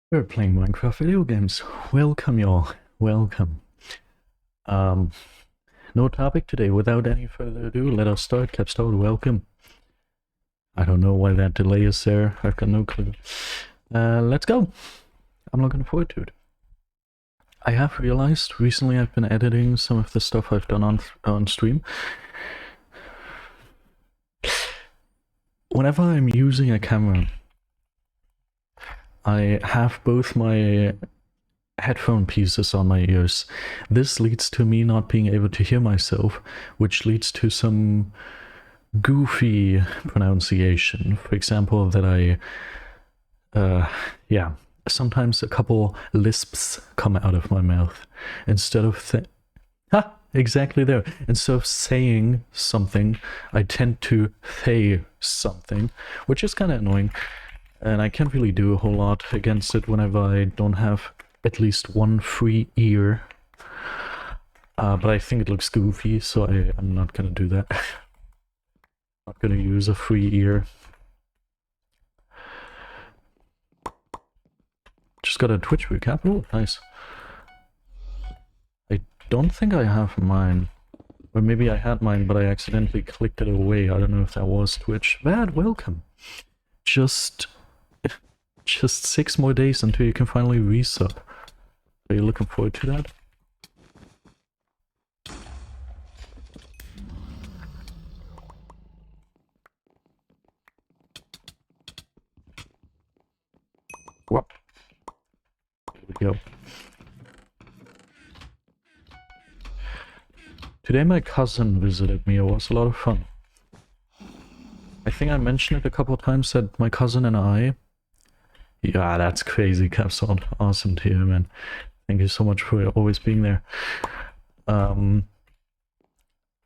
We're playing Minecraft video games. Welcome, y'all. Welcome. Um, no topic today. Without any further ado, let us start. Capstone, welcome. I don't know why that delay is there. I've got no clue. Let's go. I'm looking forward to it. I have realized recently I've been editing some of the stuff I've done on stream. Whenever I'm using a camera, I have both my headphone pieces on my ears. This leads to me not being able to hear myself, which leads to some goofy pronunciation. For example, that yeah, sometimes a couple lisps come out of my mouth instead of exactly there. Instead of saying something, I tend to say something, which is kind of annoying. And I can't really do a whole lot against it whenever I don't have at least one free ear. But I think it looks goofy, so I'm not gonna do that. Not gonna use a free ear. Just got a Twitch recap. Oh, nice. I don't think I have mine. Or maybe I had mine, but I accidentally clicked it away. I don't know if that was Twitch. Bad, welcome. Just 6 more days until you can finally resub. Are you looking forward to that? What? Here we go. Today my cousin visited me. It was a lot of fun. I think I mentioned it a couple of times that my cousin and I... Yeah, that's crazy, Capstone. Awesome to hear, man. Thank you so much for always being there. I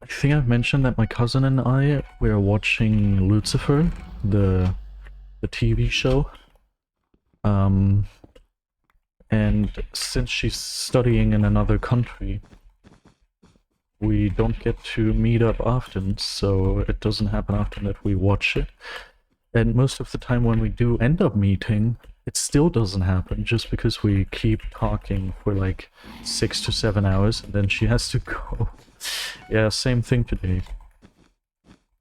think I've mentioned that my cousin and I were watching Lucifer, the TV show. And since she's studying in another country, we don't get to meet up often, so it doesn't happen often that we watch it. And most of the time when we do end up meeting, it still doesn't happen, just because we keep talking for like 6 to 7 hours, and then she has to go. Yeah, same thing today.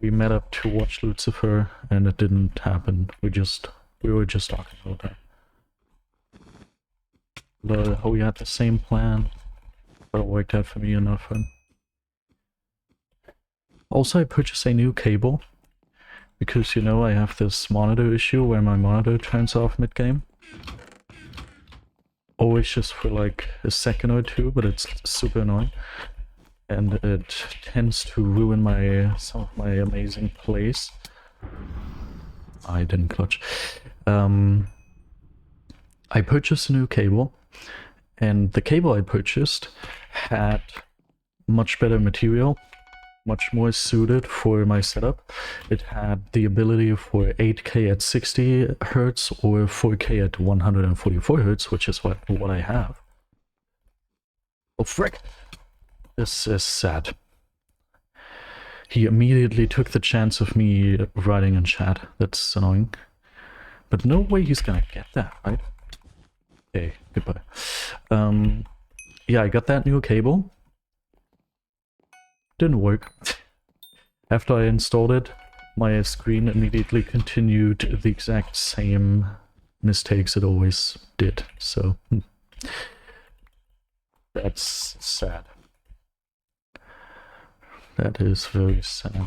We met up to watch Lucifer, and it didn't happen. We were just talking all the time. We had the same plan, but it worked out for me and not for him. Also, I purchased a new cable, because, you know, I have this monitor issue where my monitor turns off mid-game. Always just for like a second or two, but it's super annoying. And it tends to ruin some of my amazing plays. I didn't clutch. I purchased a new cable, and the cable I purchased had much better material, much more suited for my setup. It had the ability for 8K at 60 Hz or 4K at 144 Hz, which is what I have. Oh frick! This is sad. He immediately took the chance of me writing in chat. That's annoying. But no way he's gonna get that, right? Okay, goodbye. Yeah, I got that new cable. Didn't work. After I installed it, my screen immediately continued the exact same mistakes it always did, so... That's sad. That is very sad.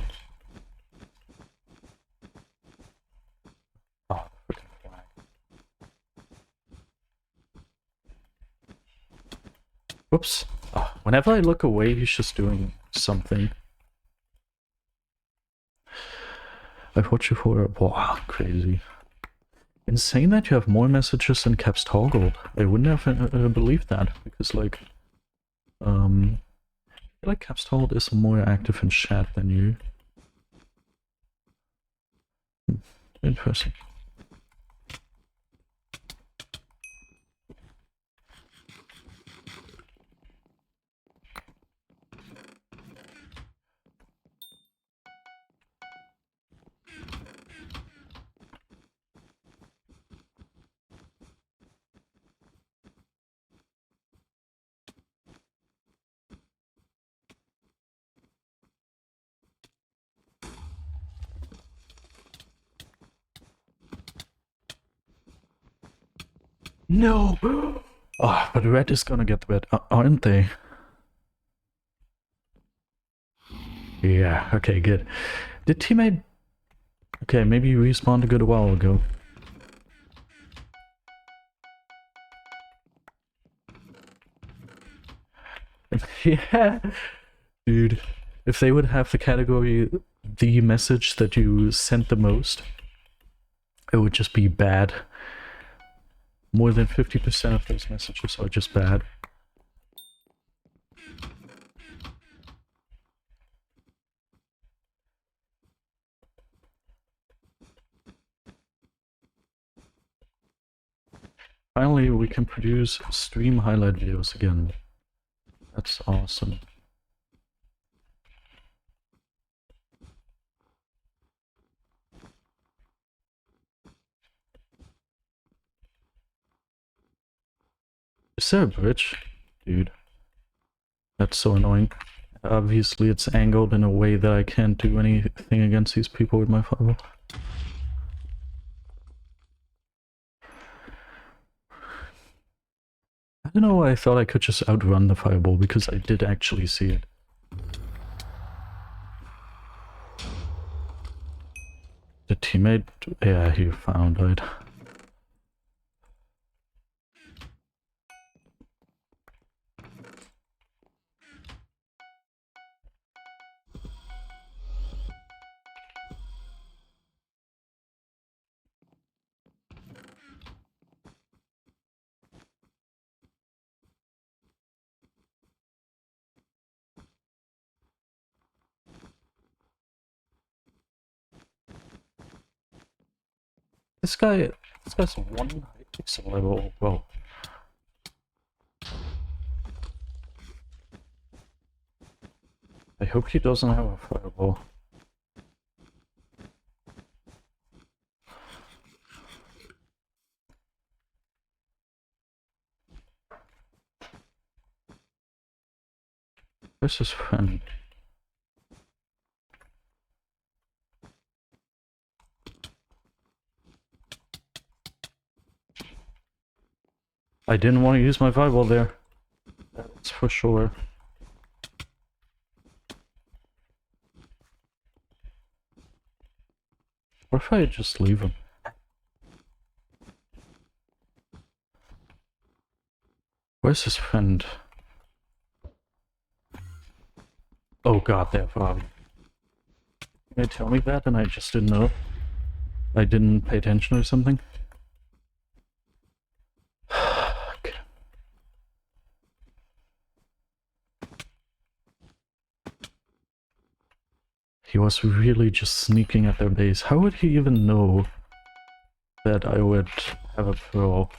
Oh, freaking flag. Whoops. Oh, whenever I look away, he's just doing something. I've watched you for... Wow, crazy. Insane that you have more messages than Caps Toggled. I wouldn't have believed that, because, like... I feel like Caps Toggled is more active in chat than you. Interesting. No! Oh, but red is gonna get the red, aren't they? Yeah, okay, good. Did teammate... Okay, maybe you respawned a good while ago. Yeah, dude. If they would have the category, the message that you sent the most, it would just be bad. More than 50% of those messages are just bad. Finally, we can produce stream highlight videos again. That's awesome. Is there a bridge? Dude. That's so annoying. Obviously, it's angled in a way that I can't do anything against these people with my firewall. I don't know why I thought I could just outrun the fireball, because I did actually see it. The teammate... Yeah, he found it. This guy's one Hypixel level. Well, I hope he doesn't have a fireball. Where's his friend? I didn't want to use my fireball there. That's for sure. What if I just leave him? Where's his friend? Oh god, they're far. Can they tell me that and I just didn't know? I didn't pay attention or something? Okay. He was really just sneaking at their base. How would he even know that I would have a pearl?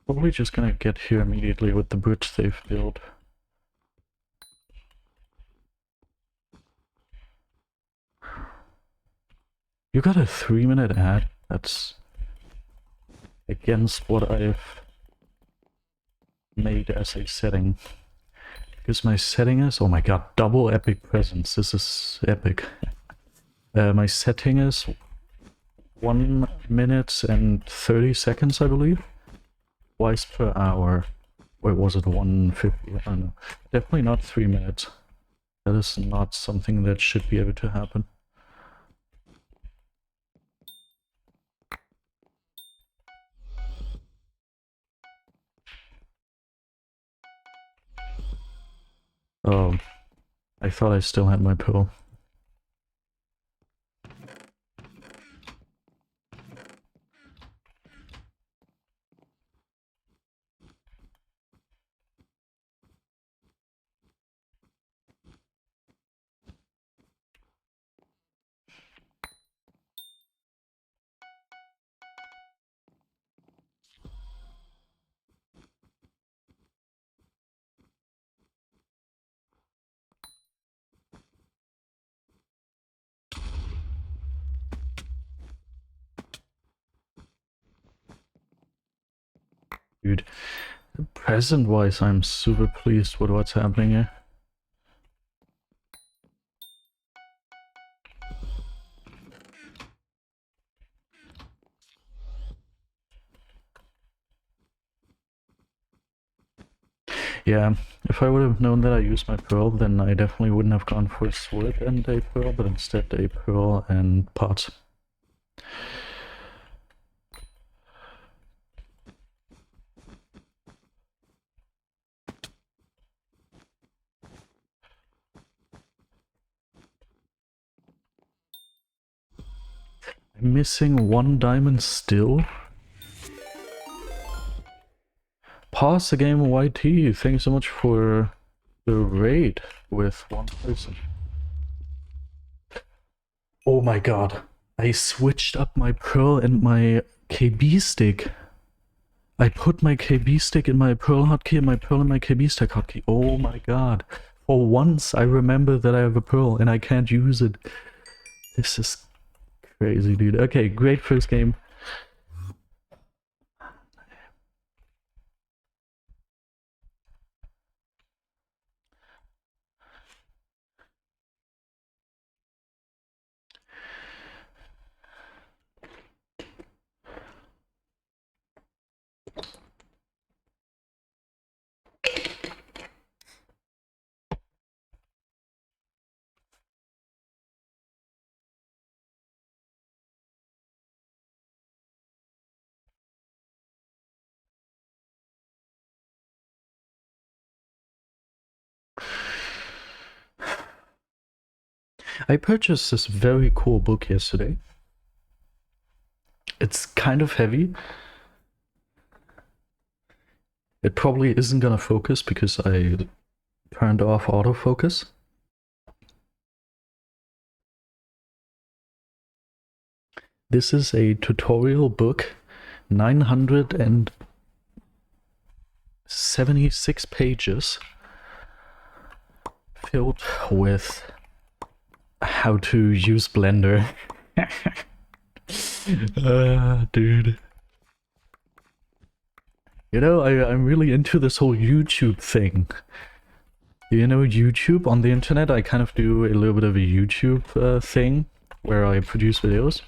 Probably just gonna get here immediately with the bridge they've built. You got a 3-minute ad? That's against what I've made as a setting. Because my setting is... Oh my god, double epic presence. This is epic. My setting is 1 minute and 30 seconds, I believe. Twice per hour. Wait, was it 150? I don't know. Definitely not 3 minutes. That is not something that should be able to happen. Oh, I thought I still had my pill. Dude, present-wise, I'm super pleased with what's happening here. Yeah, if I would have known that I used my pearl, then I definitely wouldn't have gone for a sword and a pearl, but instead a pearl and pot. I'm missing 1 diamond still? Pause the game, YT. Thanks so much for the raid with 1 person. Oh my god. I switched up my pearl and my KB stick. I put my KB stick in my pearl hotkey and my pearl in my KB stick hotkey. Oh my god. For once I remember that I have a pearl and I can't use it. This is crazy, dude. Okay, great first game. I purchased this very cool book yesterday. It's kind of heavy. It probably isn't gonna focus because I turned off autofocus. This is a tutorial book, 976 pages, filled with how to use Blender. Dude. You know, I'm really into this whole YouTube thing. You know, YouTube on the internet, I kind of do a little bit of a YouTube thing where I produce videos.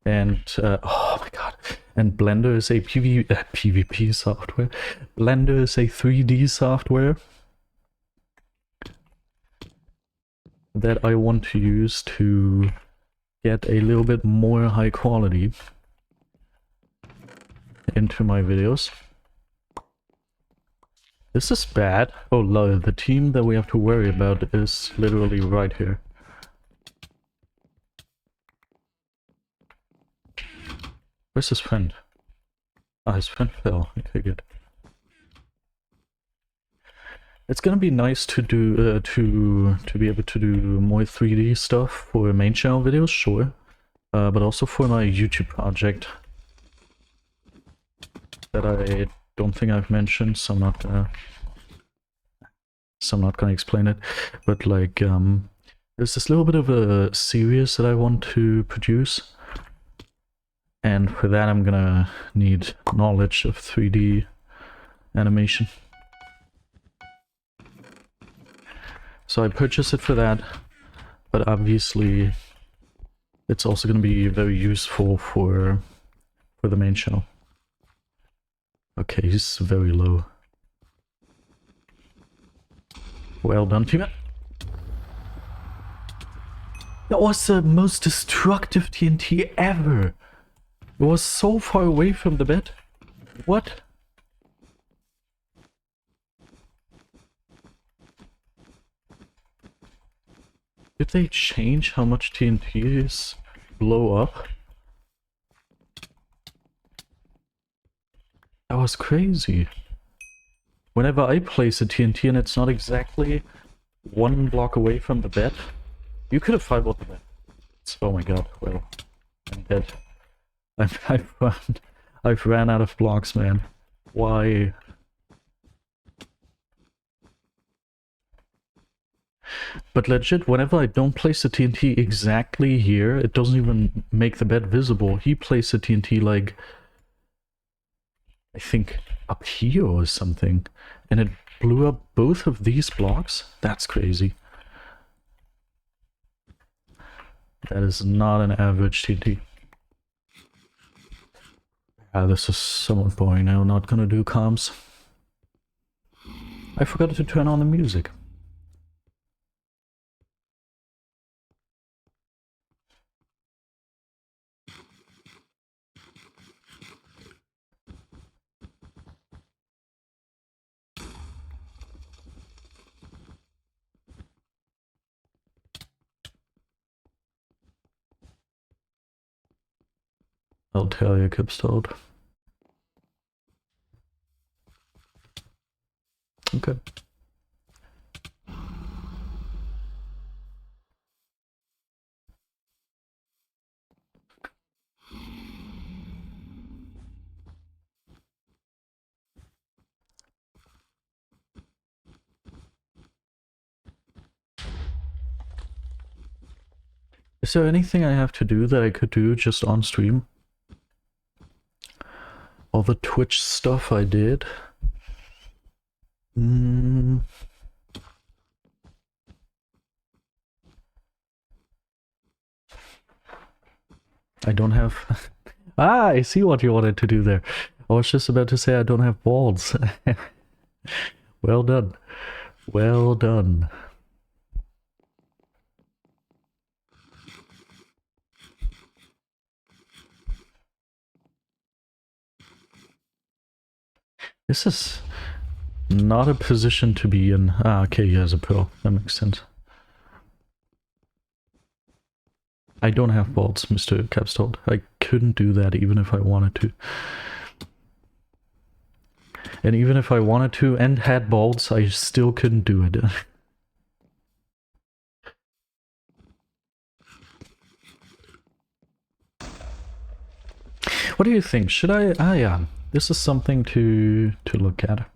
And, oh my god, and Blender is a PvP software. Blender is a 3D software that I want to use to get a little bit more high quality into my videos. This is bad. Oh no, the team that we have to worry about is literally right here. Where's his friend? Ah, his friend fell. Okay, good. It's gonna be nice to do to be able to do more 3D stuff for main channel videos, sure, but also for my YouTube project that I don't think I've mentioned, so I'm not gonna explain it. But like, there's this little bit of a series that I want to produce, and for that I'm gonna need knowledge of 3D animation. So I purchased it for that, but obviously it's also going to be very useful for the main channel. Okay, he's very low. Well done, teammate. That was the most destructive TNT ever. It was so far away from the bed. What? Did they change how much TNTs blow up? That was crazy. Whenever I place a TNT and it's not exactly 1 block away from the bed, you could have fireballed the bed. Oh my god, well, I'm dead. I've ran out of blocks, man. Why? But legit, whenever I don't place the TNT exactly here, it doesn't even make the bed visible. He placed the TNT like I think up here or something, and it blew up both of these blocks? That's crazy. That is not an average TNT. Ah, this is somewhat boring now, not gonna do comms. I forgot to turn on the music. I'll tell you, Kipstalled. Okay. Is there anything I have to do that I could do just on stream? All the Twitch stuff I did? I don't have... Ah, I see what you wanted to do there. I was just about to say I don't have balls. Well done. Well done. This is not a position to be in. Ah, okay, he has a pearl. That makes sense. I don't have bolts, Mr. Capstone. I couldn't do that even if I wanted to. And even if I wanted to and had bolts, I still couldn't do it. What do you think? Should I... Ah, yeah. This is something to look at.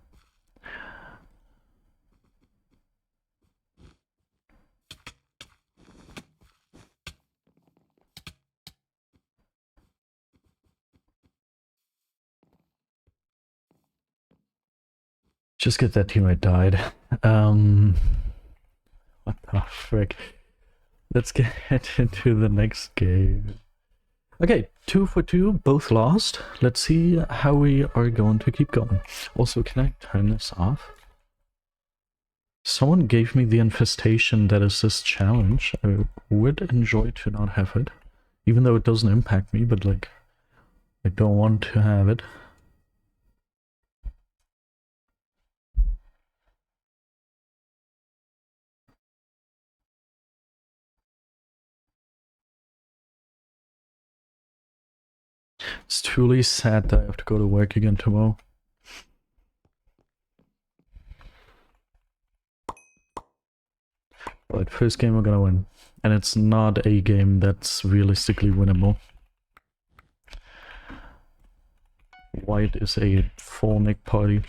Just get that teammate died. What the frick? Let's get into the next game. Okay, 2 for 2, both lost. Let's see how we are going to keep going. Also, can I turn this off? Someone gave me the infestation that is this challenge. I would enjoy to not have it. Even though it doesn't impact me, but like, I don't want to have it. It's truly sad that I have to go to work again tomorrow. But first game we're gonna win. And it's not a game that's realistically winnable. White is a full Nick party.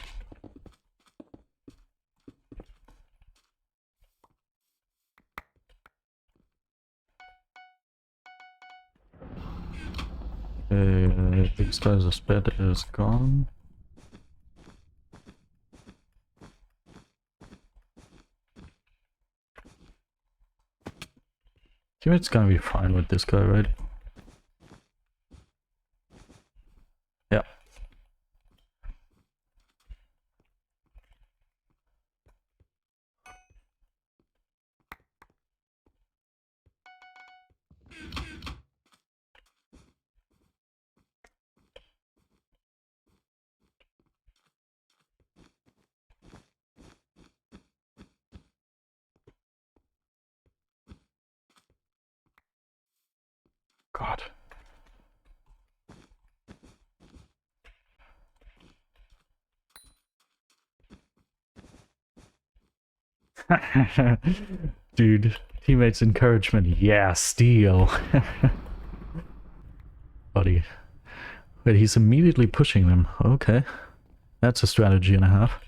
These guys' bed is gone. Teammate's gonna be fine with this guy, right? Yeah. God. Dude, teammates' encouragement. Yeah, steal. Buddy. Wait, he's immediately pushing them. Okay. That's a strategy and a half.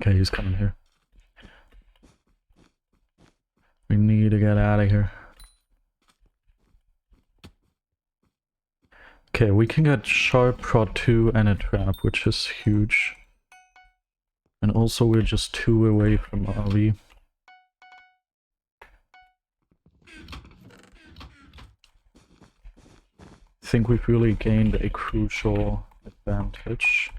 Okay, he's coming here. We need to get out of here. Okay, we can get sharp prod 2 and a trap, which is huge. And also we're just 2 away from RV. I think we've really gained a crucial advantage.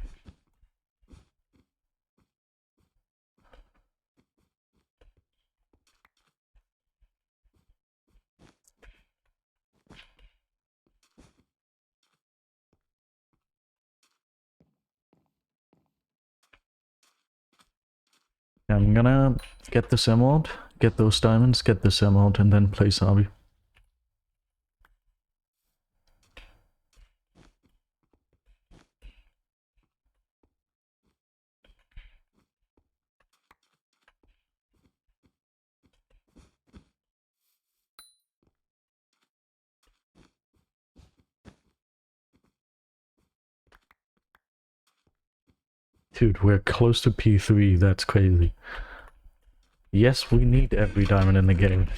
Yeah, I'm gonna get this emerald, get those diamonds, get this emerald, and then play Sabi. Dude, we're close to P3, that's crazy. Yes, we need every diamond in the game.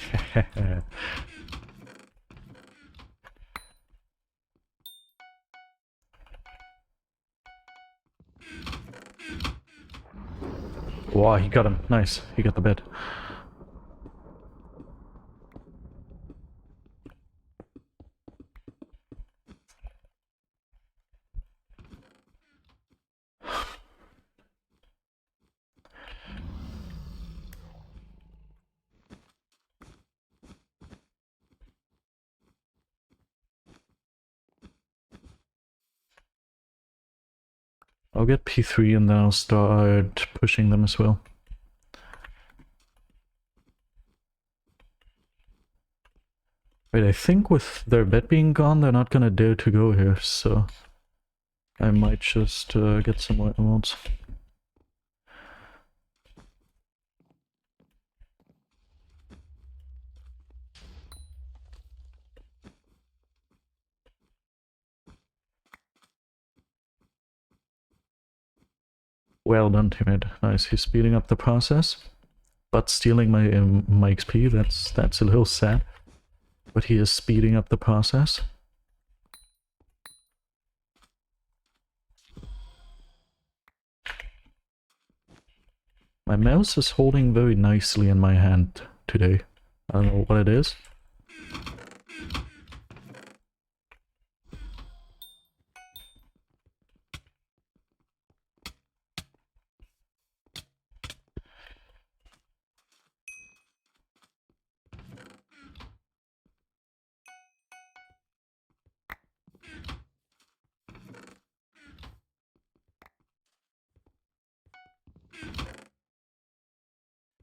Wow, he got him. Nice. He got the bed. I'll get P3 and then I'll start pushing them as well. Wait, I think with their bed being gone, they're not gonna dare to go here, so I might just get some more emeralds. Well done, teammate. Nice. He's speeding up the process, but stealing my XP. That's a little sad. But he is speeding up the process. My mouse is holding very nicely in my hand today. I don't know what it is.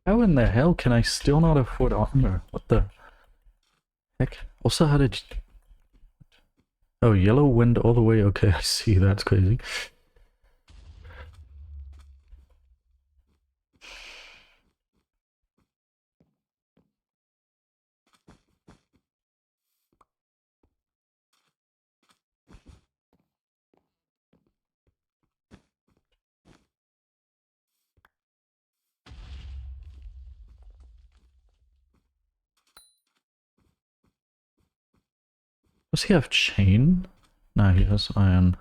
How in the hell can I still not afford armor? What the heck? Also, how did... Oh, yellow went all the way. Okay, I see. That's crazy. Does he have chain? No, he has iron.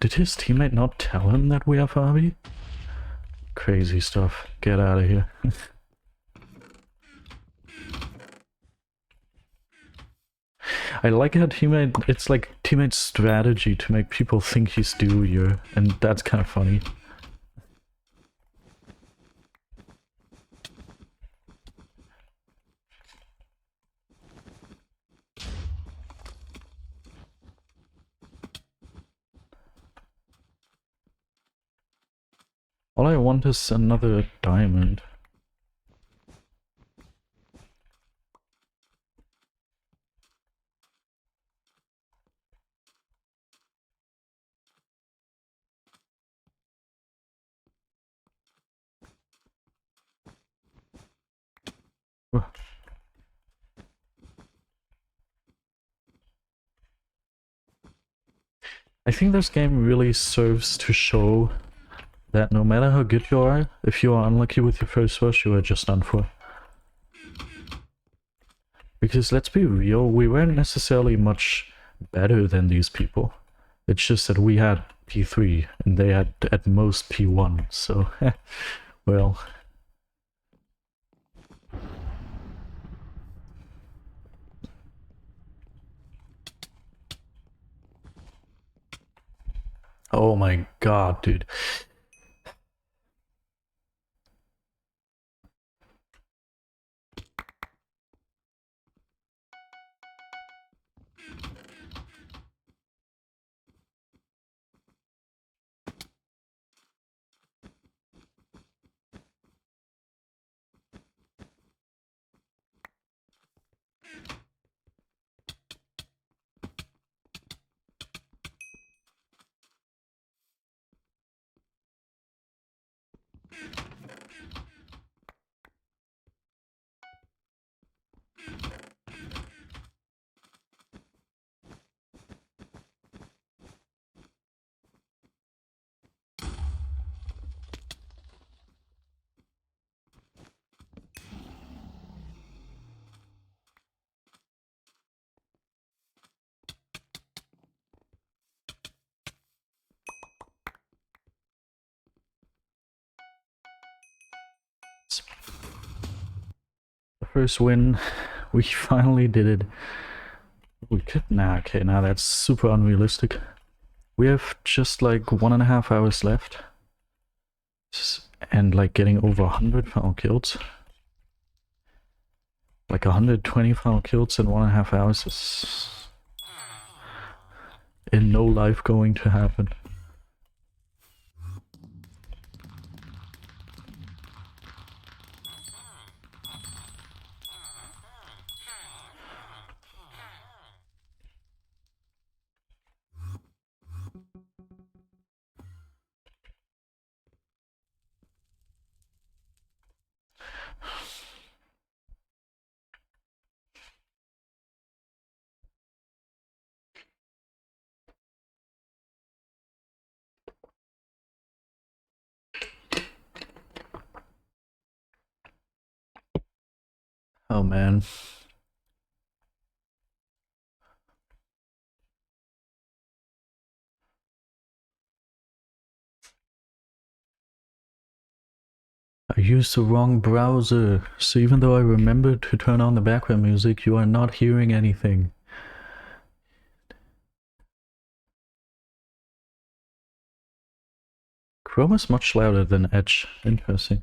Did his teammate not tell him that we have Harvey? Crazy stuff. Get out of here. I like how teammate... It's like teammate's strategy to make people think he's due, and that's kind of funny. All I want is another diamond. I think this game really serves to show that no matter how good you are, if you are unlucky with your first rush, you are just done for. Because let's be real, we weren't necessarily much better than these people. It's just that we had P3 and they had at most P1, so well. Oh my god, dude. The first win, we finally did it. We could, nah, okay, now that's super unrealistic. We have just like 1.5 hours left. And like getting over 100 final kills. Like 120 final kills in 1.5 hours is in no life going to happen. Oh man. I used the wrong browser, so even though I remembered to turn on the background music, you are not hearing anything. Chrome is much louder than Edge. Interesting.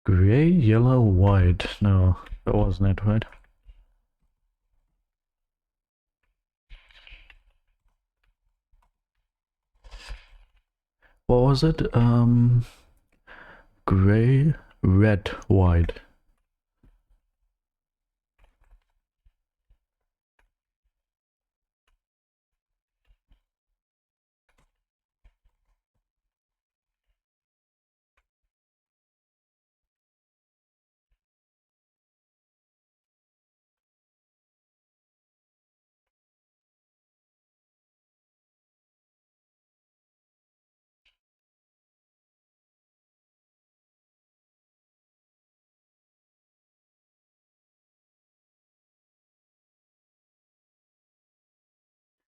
Gray, yellow, white. No, that wasn't it, right? What was it? Gray, red, white.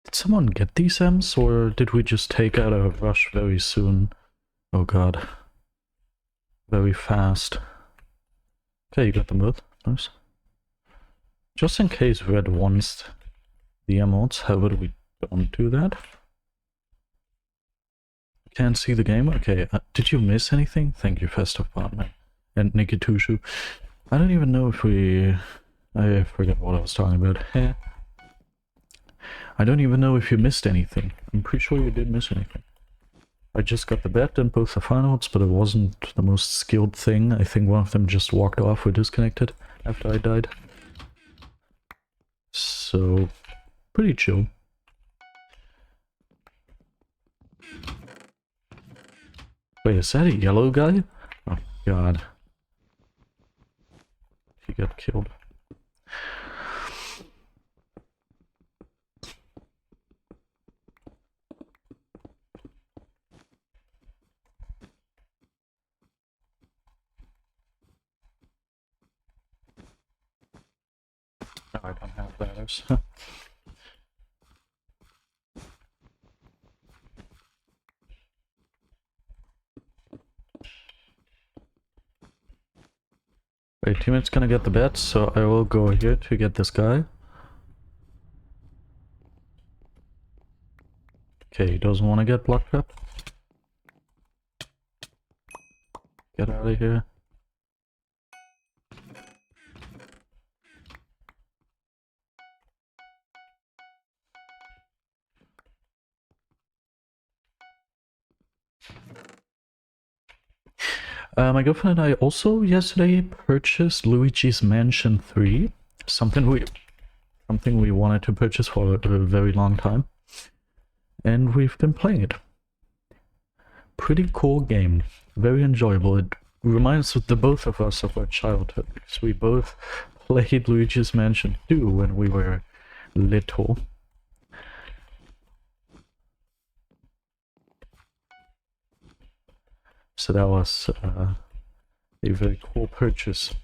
Did someone get these M's, or did we just take out a rush very soon? Oh god. Very fast. Okay, you got them both. Nice. Just in case red wants the emotes, how would we don't do that? Can't see the game? Okay, did you miss anything? Thank you, Festive Partner. And Nikitushu. I don't even know if we... I forget what I was talking about. I don't even know if you missed anything. I'm pretty sure you didn't miss anything. I just got the bed and both the finals, but it wasn't the most skilled thing. I think one of them just walked off or disconnected after I died. So, pretty chill. Wait, is that a yellow guy? Oh god. He got killed. No, I don't have ladders. Wait, teammate's gonna get the bet, so I will go here to get this guy. Okay, he doesn't want to get block trapped. Get out of here. My girlfriend and I also yesterday purchased Luigi's Mansion 3. Something we wanted to purchase for a very long time. And we've been playing it. Pretty cool game. Very enjoyable. It reminds the both of us of our childhood, because we both played Luigi's Mansion 2 when we were little. So that was a very cool purchase.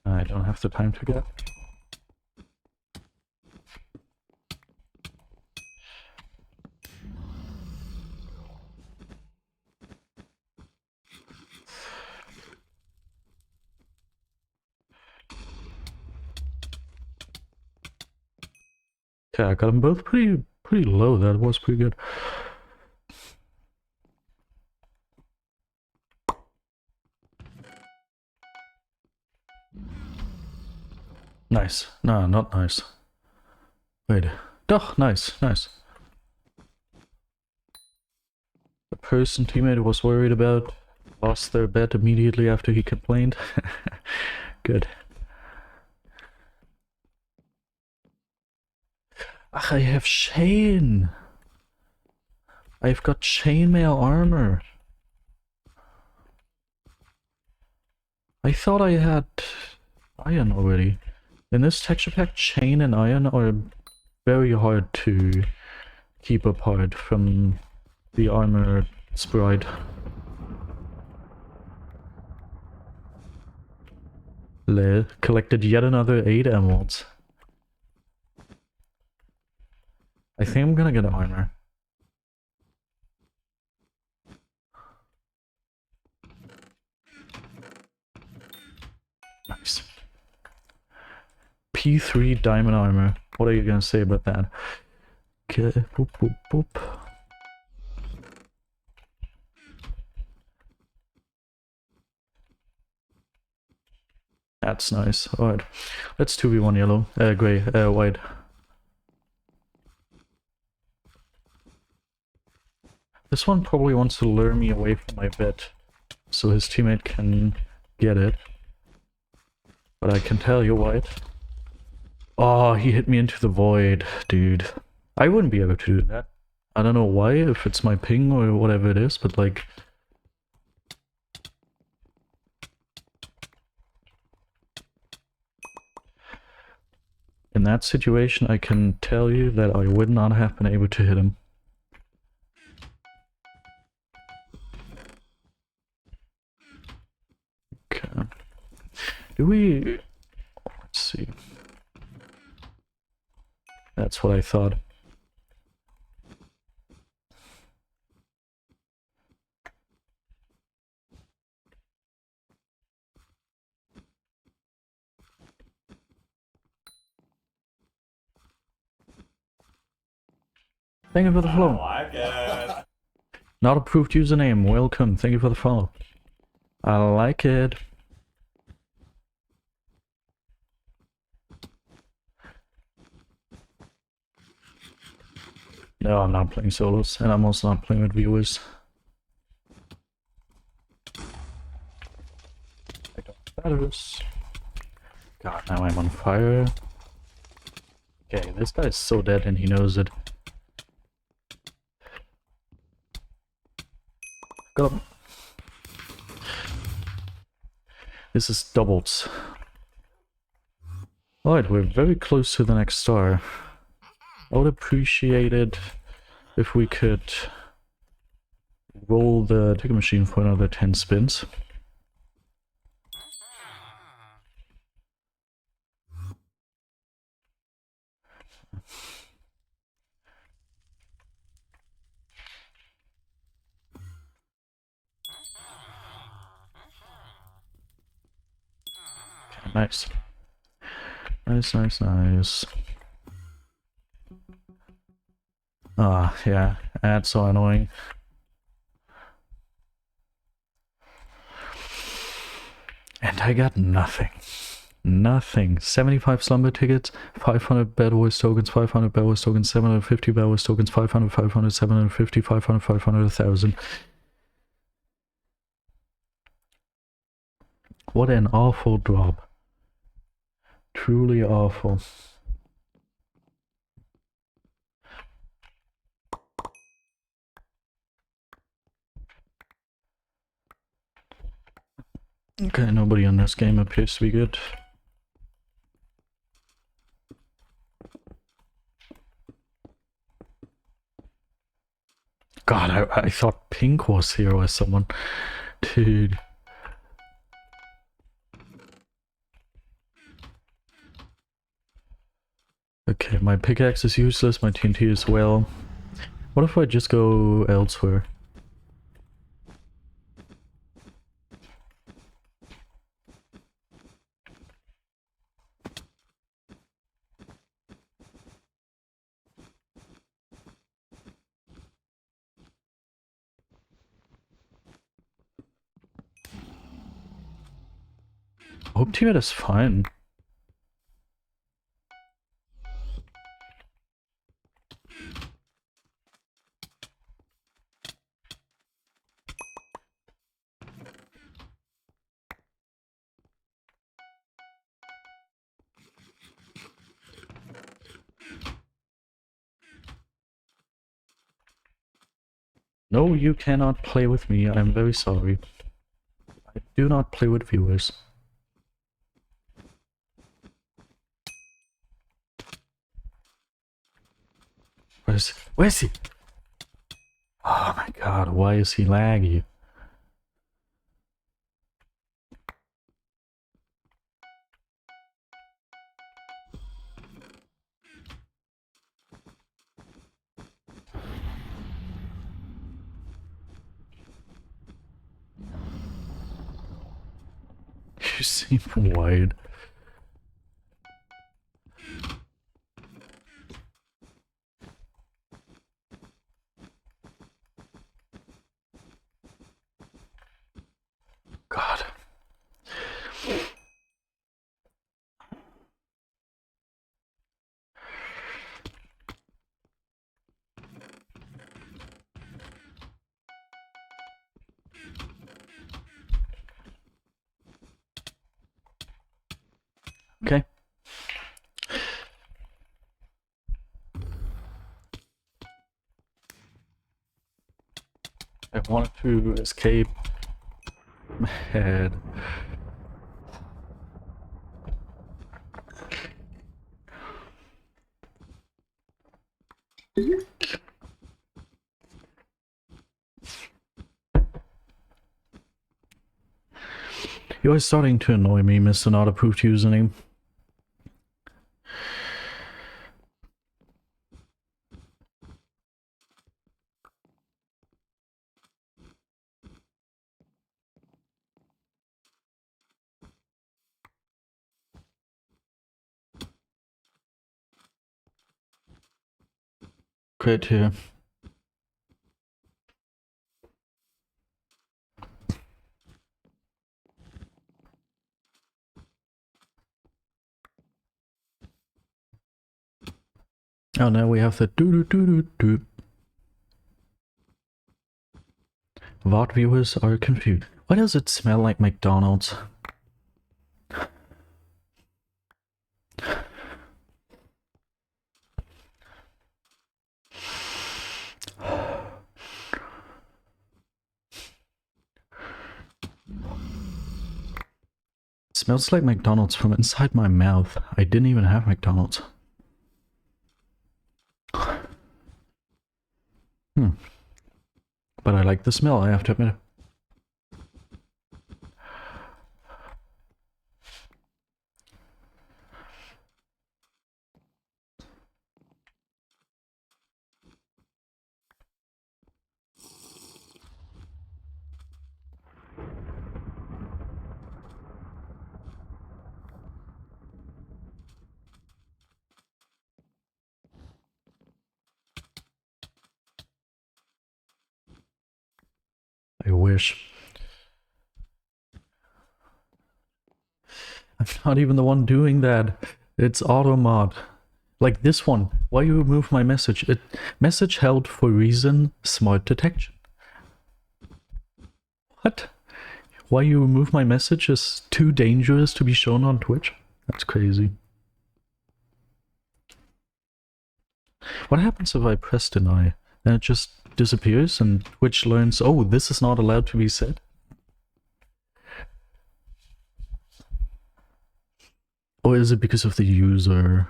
I don't have the time to get. Yeah, I got them both pretty low. That was pretty good. Nice. No, not nice. Wait. Oh, nice. The person teammate was worried about lost their bet immediately after he complained. Good. Ach, I have Chain! I've got chainmail armor. I thought I had iron already. In this texture pack, chain and iron are very hard to keep apart from the armor sprite. Collected yet another 8 emeralds. I think I'm gonna get armor. Nice. P3 diamond armor. What are you gonna say about that? Okay, boop boop boop. That's nice. Alright. Let's 2v1 yellow. Grey. White. This one probably wants to lure me away from my bet, so his teammate can get it. But I can tell you, White. Oh, he hit me into the void, dude. I wouldn't be able to do that. I don't know why, if it's my ping or whatever it is, but like... in that situation, I can tell you that I would not have been able to hit him. Okay. Do we... let's see. That's what I thought. Thank you for the follow. I like it. Not approved username. Welcome. Thank you for the follow. I like it. No, I'm not playing solos, and I'm also not playing with viewers. I don't matters. God, now I'm on fire. Okay, this guy is so dead and he knows it. Got him. This is doubles. Alright, we're very close to the next star. I would appreciate it if we could roll the ticket machine for another 10 spins. Okay, nice. Nice. Ah, yeah, that's so annoying. And I got nothing. Nothing. 75 slumber tickets, 500 BedWars tokens, 500 BedWars tokens, 750 BedWars tokens, 500, 500, 750, 500, 500, 1000. What an awful drop. Truly awful. Okay, nobody in this game appears to be good. God, I thought Pink was here or someone. Dude. Okay, my pickaxe is useless, my TNT as well. What if I just go elsewhere? Hope teammate is fine. No, you cannot play with me. I'm very sorry. I do not play with viewers. Where is he? Oh my god, why is he laggy? You seem wide. God. Okay. I wanted to escape. My head. You're starting to annoy me, Mr. Not Approved Username. Great here. Oh, now we have the doo-doo-doo-doo-doo. VOD viewers are confused. Why does it smell like McDonald's? It smells like McDonald's from inside my mouth. I didn't even have McDonald's. But I like the smell, I have to admit. I wish. I'm not even the one doing that. It's automod. Like this one. Why you remove my message? Message held for reason smart detection. What? Why you remove my message is too dangerous to be shown on Twitch? That's crazy. What happens if I press deny? Then it just disappears and Twitch learns, oh, this is not allowed to be said? Or is it because of the user?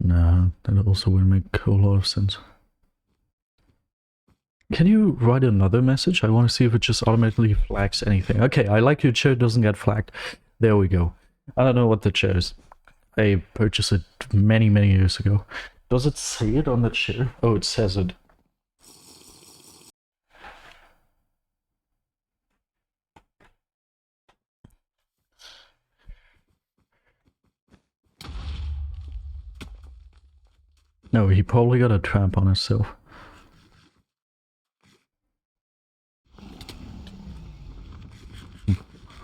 Nah, that also will make a lot of sense. Can you write another message? I want to see if it just automatically flags anything. Okay, I like your chair doesn't get flagged. There we go. I don't know what the chair is. I purchased it many, many years ago. Does it say it on the chair? Oh, it says it. No, he probably got a trap on himself.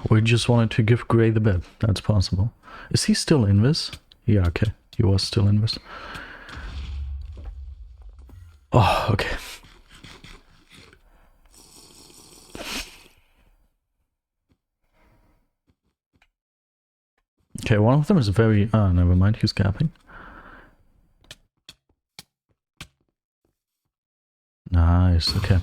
Or he just wanted to give Gray the bed. That's possible. Is he still in this? Yeah, okay. He was still in this. Oh, okay. Okay, one of them is very... Ah, never mind, he's gapping. Nice, okay.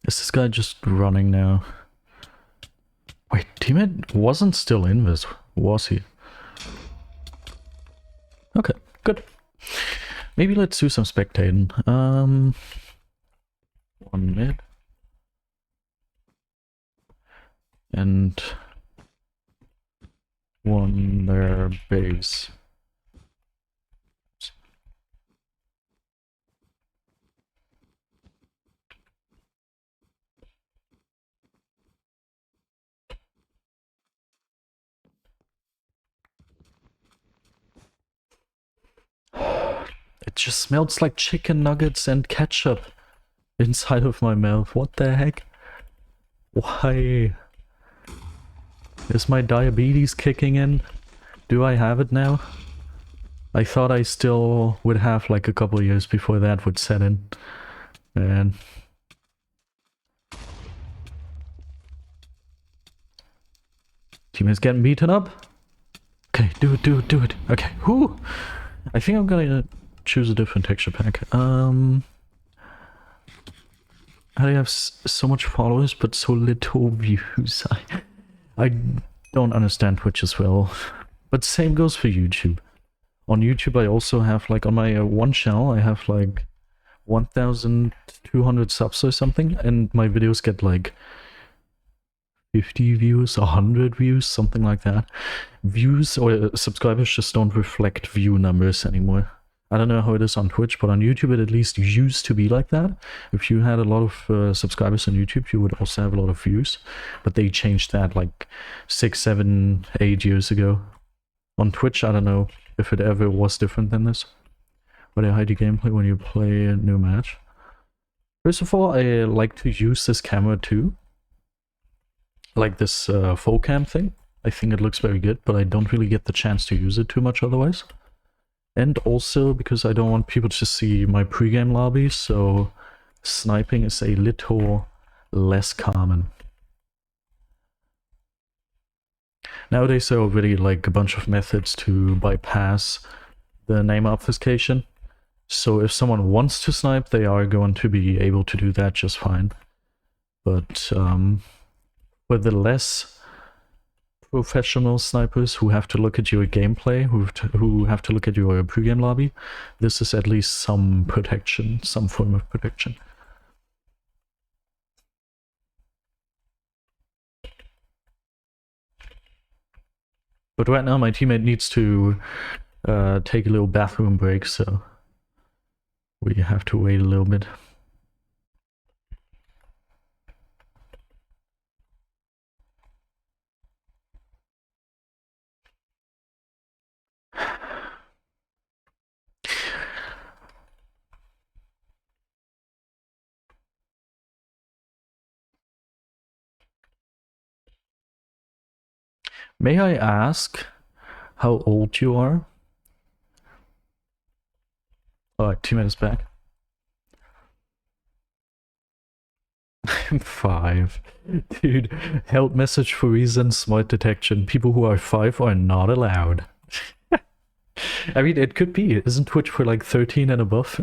Is this guy just running now? Wait, teammate wasn't still in this, was he? Okay, good. Maybe let's do some spectating. One mid. And one their base. It just smells like chicken nuggets and ketchup inside of my mouth. What the heck? Why? Is my diabetes kicking in? Do I have it now? I thought I still would have like a couple years before that would set in. Man. Teammate's getting beaten up. Okay, do it, do it, do it. Okay, whoo! I think I'm gonna choose a different texture pack. How do you have so much followers but so little views? I don't understand Twitch as well. But same goes for YouTube. On YouTube I also have like, on my one channel I have like 1,200 subs or something, and my videos get like 50 views, 100 views, something like that. Views or subscribers just don't reflect view numbers anymore. I don't know how it is on Twitch, but on YouTube it at least used to be like that. If you had a lot of subscribers on YouTube, you would also have a lot of views. But they changed that like 6, 7, 8 years ago. On Twitch, I don't know if it ever was different than this. But I hide the gameplay when you play a new match. First of all, I like to use this camera too. Like this full cam thing. I think it looks very good, but I don't really get the chance to use it too much otherwise. And also because I don't want people to see my pregame lobby, so sniping is a little less common. Nowadays there are already like a bunch of methods to bypass the name obfuscation. So if someone wants to snipe, they are going to be able to do that just fine. But for the less professional snipers who have to look at your gameplay, who have to look at your pregame lobby, this is at least some protection, some form of protection. But right now my teammate needs to take a little bathroom break, so we have to wait a little bit. May I ask how old you are? Alright, 2 minutes back. I'm 5. Dude, help message for reason, smart detection. People who are 5 are not allowed. I mean, it could be. Isn't Twitch for like 13 and above?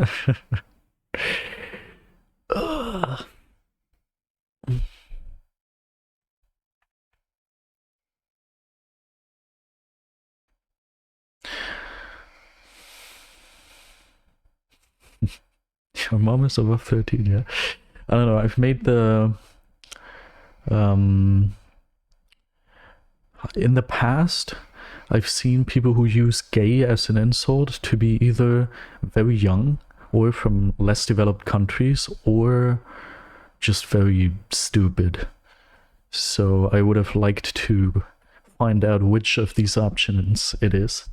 Your mom is above 13, yeah. I don't know, I've made the... in the past, I've seen people who use gay as an insult to be either very young, or from less developed countries, or just very stupid. So I would have liked to find out which of these options it is.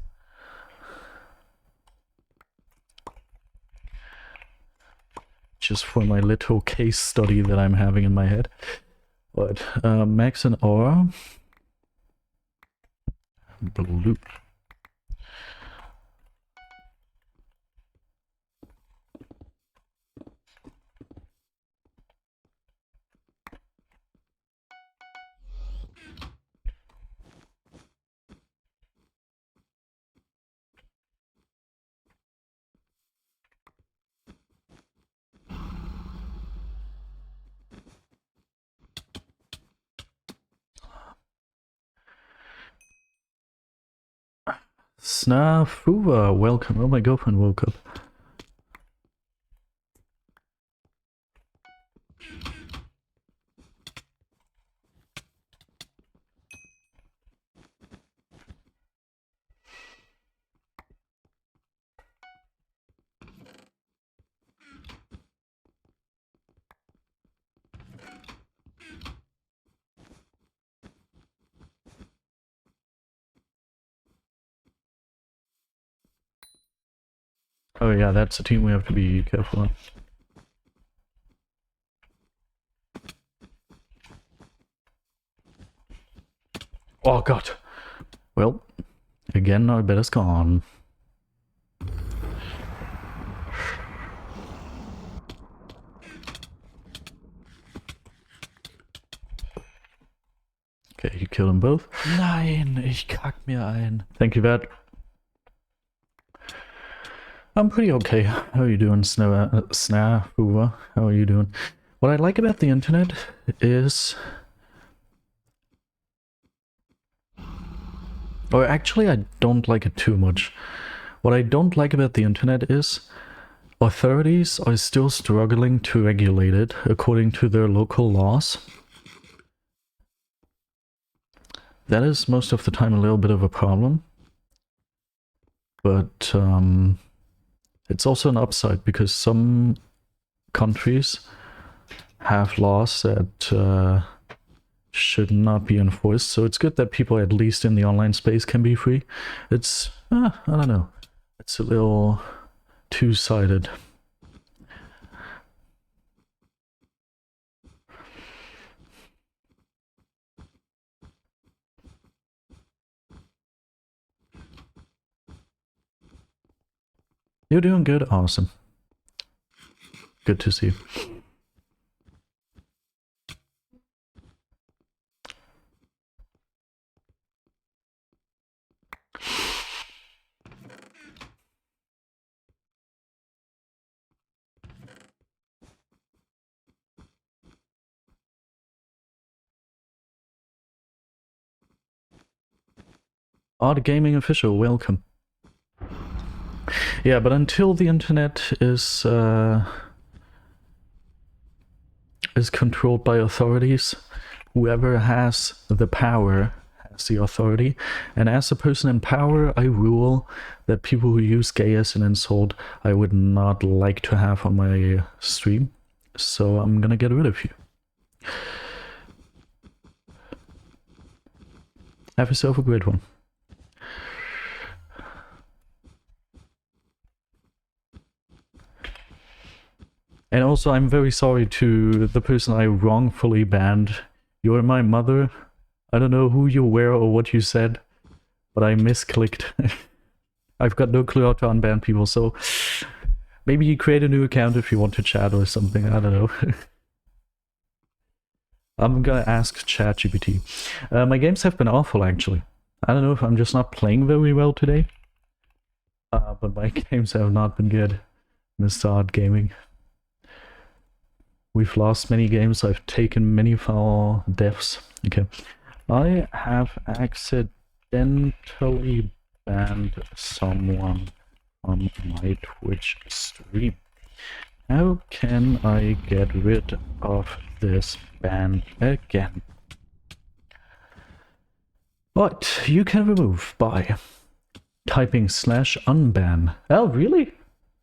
Just for my little case study that I'm having in my head. But Max and Aura. Blue. Snafuva, welcome. Oh, my girlfriend woke up. Oh yeah, that's a team we have to be careful of. Oh god. Well, again, our bet is gone. Okay, you killed them both. Nein, ich kack mir ein. Thank you, Vat. I'm pretty okay. How are you doing, Snafuva? How are you doing? What I like about the internet is... Or actually, I don't like it too much. What I don't like about the internet is authorities are still struggling to regulate it according to their local laws. That is most of the time a little bit of a problem. But it's also an upside because some countries have laws that should not be enforced, so it's good that people, at least in the online space, can be free. It's, I don't know, it's a little two-sided. You're doing good? Awesome. Good to see you. Odd Gaming Official, welcome. Yeah, but until the internet is controlled by authorities, whoever has the power has the authority. And as a person in power, I rule that people who use gay as an insult, I would not like to have on my stream. So I'm gonna get rid of you. Have yourself a great one. And also, I'm very sorry to the person I wrongfully banned. You're my mother. I don't know who you were or what you said, but I misclicked. I've got no clue how to unban people, so maybe you create a new account if you want to chat or something. I don't know. I'm gonna ask ChatGPT. My games have been awful, actually. I don't know if I'm just not playing very well today. But my games have not been good, Mr. Odd Gaming. We've lost many games, I've taken many foul deaths. Okay. I have accidentally banned someone on my Twitch stream. How can I get rid of this ban again? But you can remove by typing /unban. Oh, really?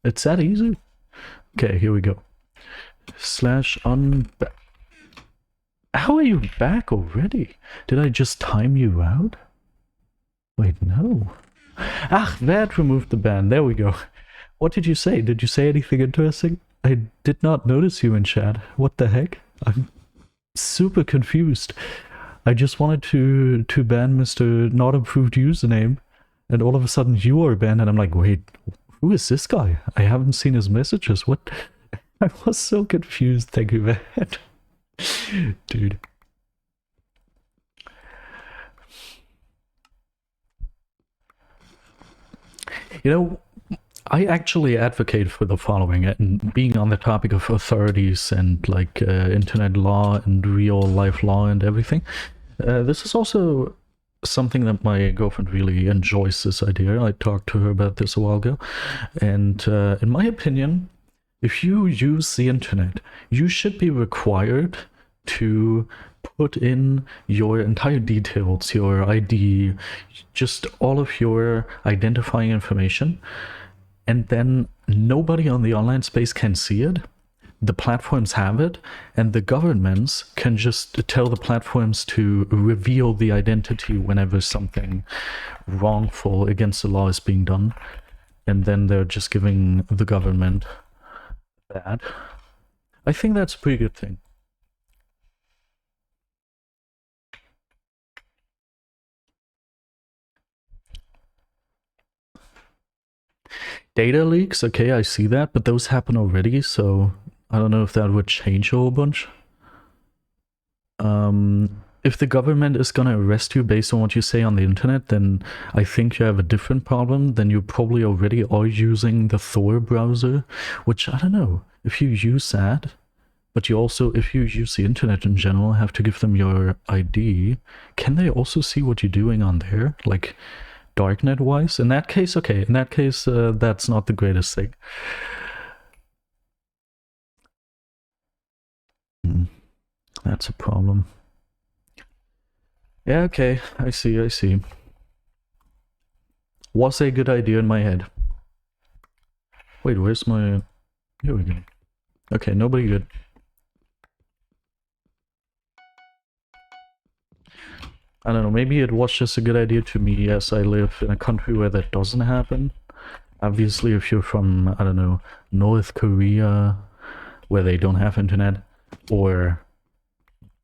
It's that easy? Okay, here we go. /unban. How are you back already? Did I just time you out? Wait, no. Ah, that removed the ban. There we go. What did you say? Did you say anything interesting? I did not notice you in chat. What the heck? I'm super confused. I just wanted to ban Mr. Not Approved Username, and all of a sudden you are banned, and I'm like, wait, who is this guy? I haven't seen his messages. What? I was so confused. Thank you, man. Dude. You know, I actually advocate for the following, and being on the topic of authorities and like internet law and real life law and everything. This is also something that my girlfriend really enjoys, this idea. I talked to her about this a while ago. And in my opinion, if you use the internet, you should be required to put in your entire details, your ID, just all of your identifying information, and then nobody on the online space can see it. The platforms have it, and the governments can just tell the platforms to reveal the identity whenever something wrongful against the law is being done, and then they're just giving the government that. I think that's a pretty good thing. Data leaks, okay, I see that, but those happen already, so I don't know if that would change a whole bunch. If the government is gonna arrest you based on what you say on the internet, then I think you have a different problem. Then you probably already are using the Thor browser, which I don't know. If you use that, but you also, if you use the internet in general, have to give them your ID, can they also see what you're doing on there? Like, darknet wise? In that case, okay. In that case, that's not the greatest thing. That's a problem. Yeah, okay. I see, I see. Was a good idea in my head. Wait, where's my... Here we go. Okay, nobody good. I don't know, maybe it was just a good idea to me as I live in a country where that doesn't happen. Obviously, if you're from, I don't know, North Korea, where they don't have internet, or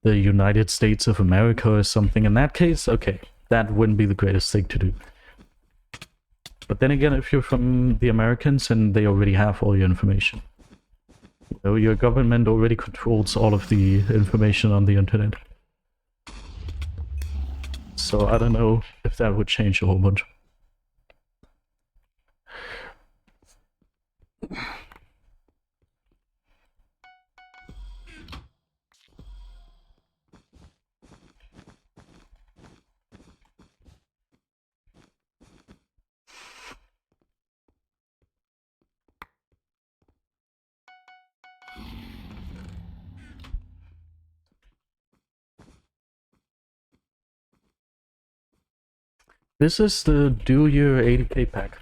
the United States of America or something, in that case, okay, that wouldn't be the greatest thing to do. But then again, if you're from the Americans and they already have all your information. You know, your government already controls all of the information on the internet. So I don't know if that would change a whole bunch. This is the do your 80k pack.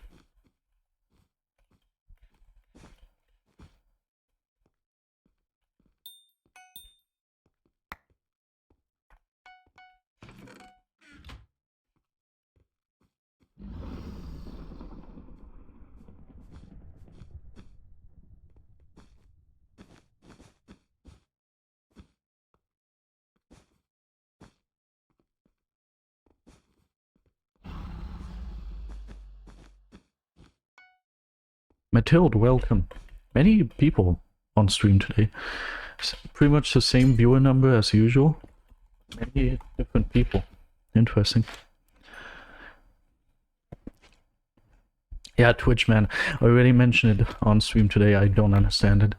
Mathilde, welcome. Many people on stream today. Pretty much the same viewer number as usual. Many different people. Interesting. Yeah, Twitch, man. I already mentioned it on stream today. I don't understand it.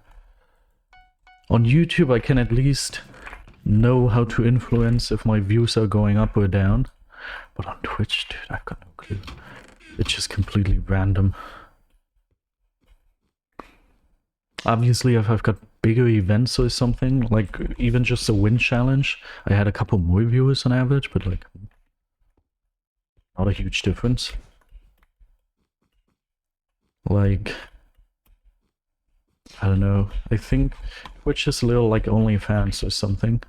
On YouTube, I can at least know how to influence if my views are going up or down. But on Twitch, dude, I've got no clue. It's just completely random. Obviously, if I've got bigger events or something, like even just a win challenge, I had a couple more viewers on average, but like, not a huge difference. Like, I don't know, I think Twitch is a little like OnlyFans or something.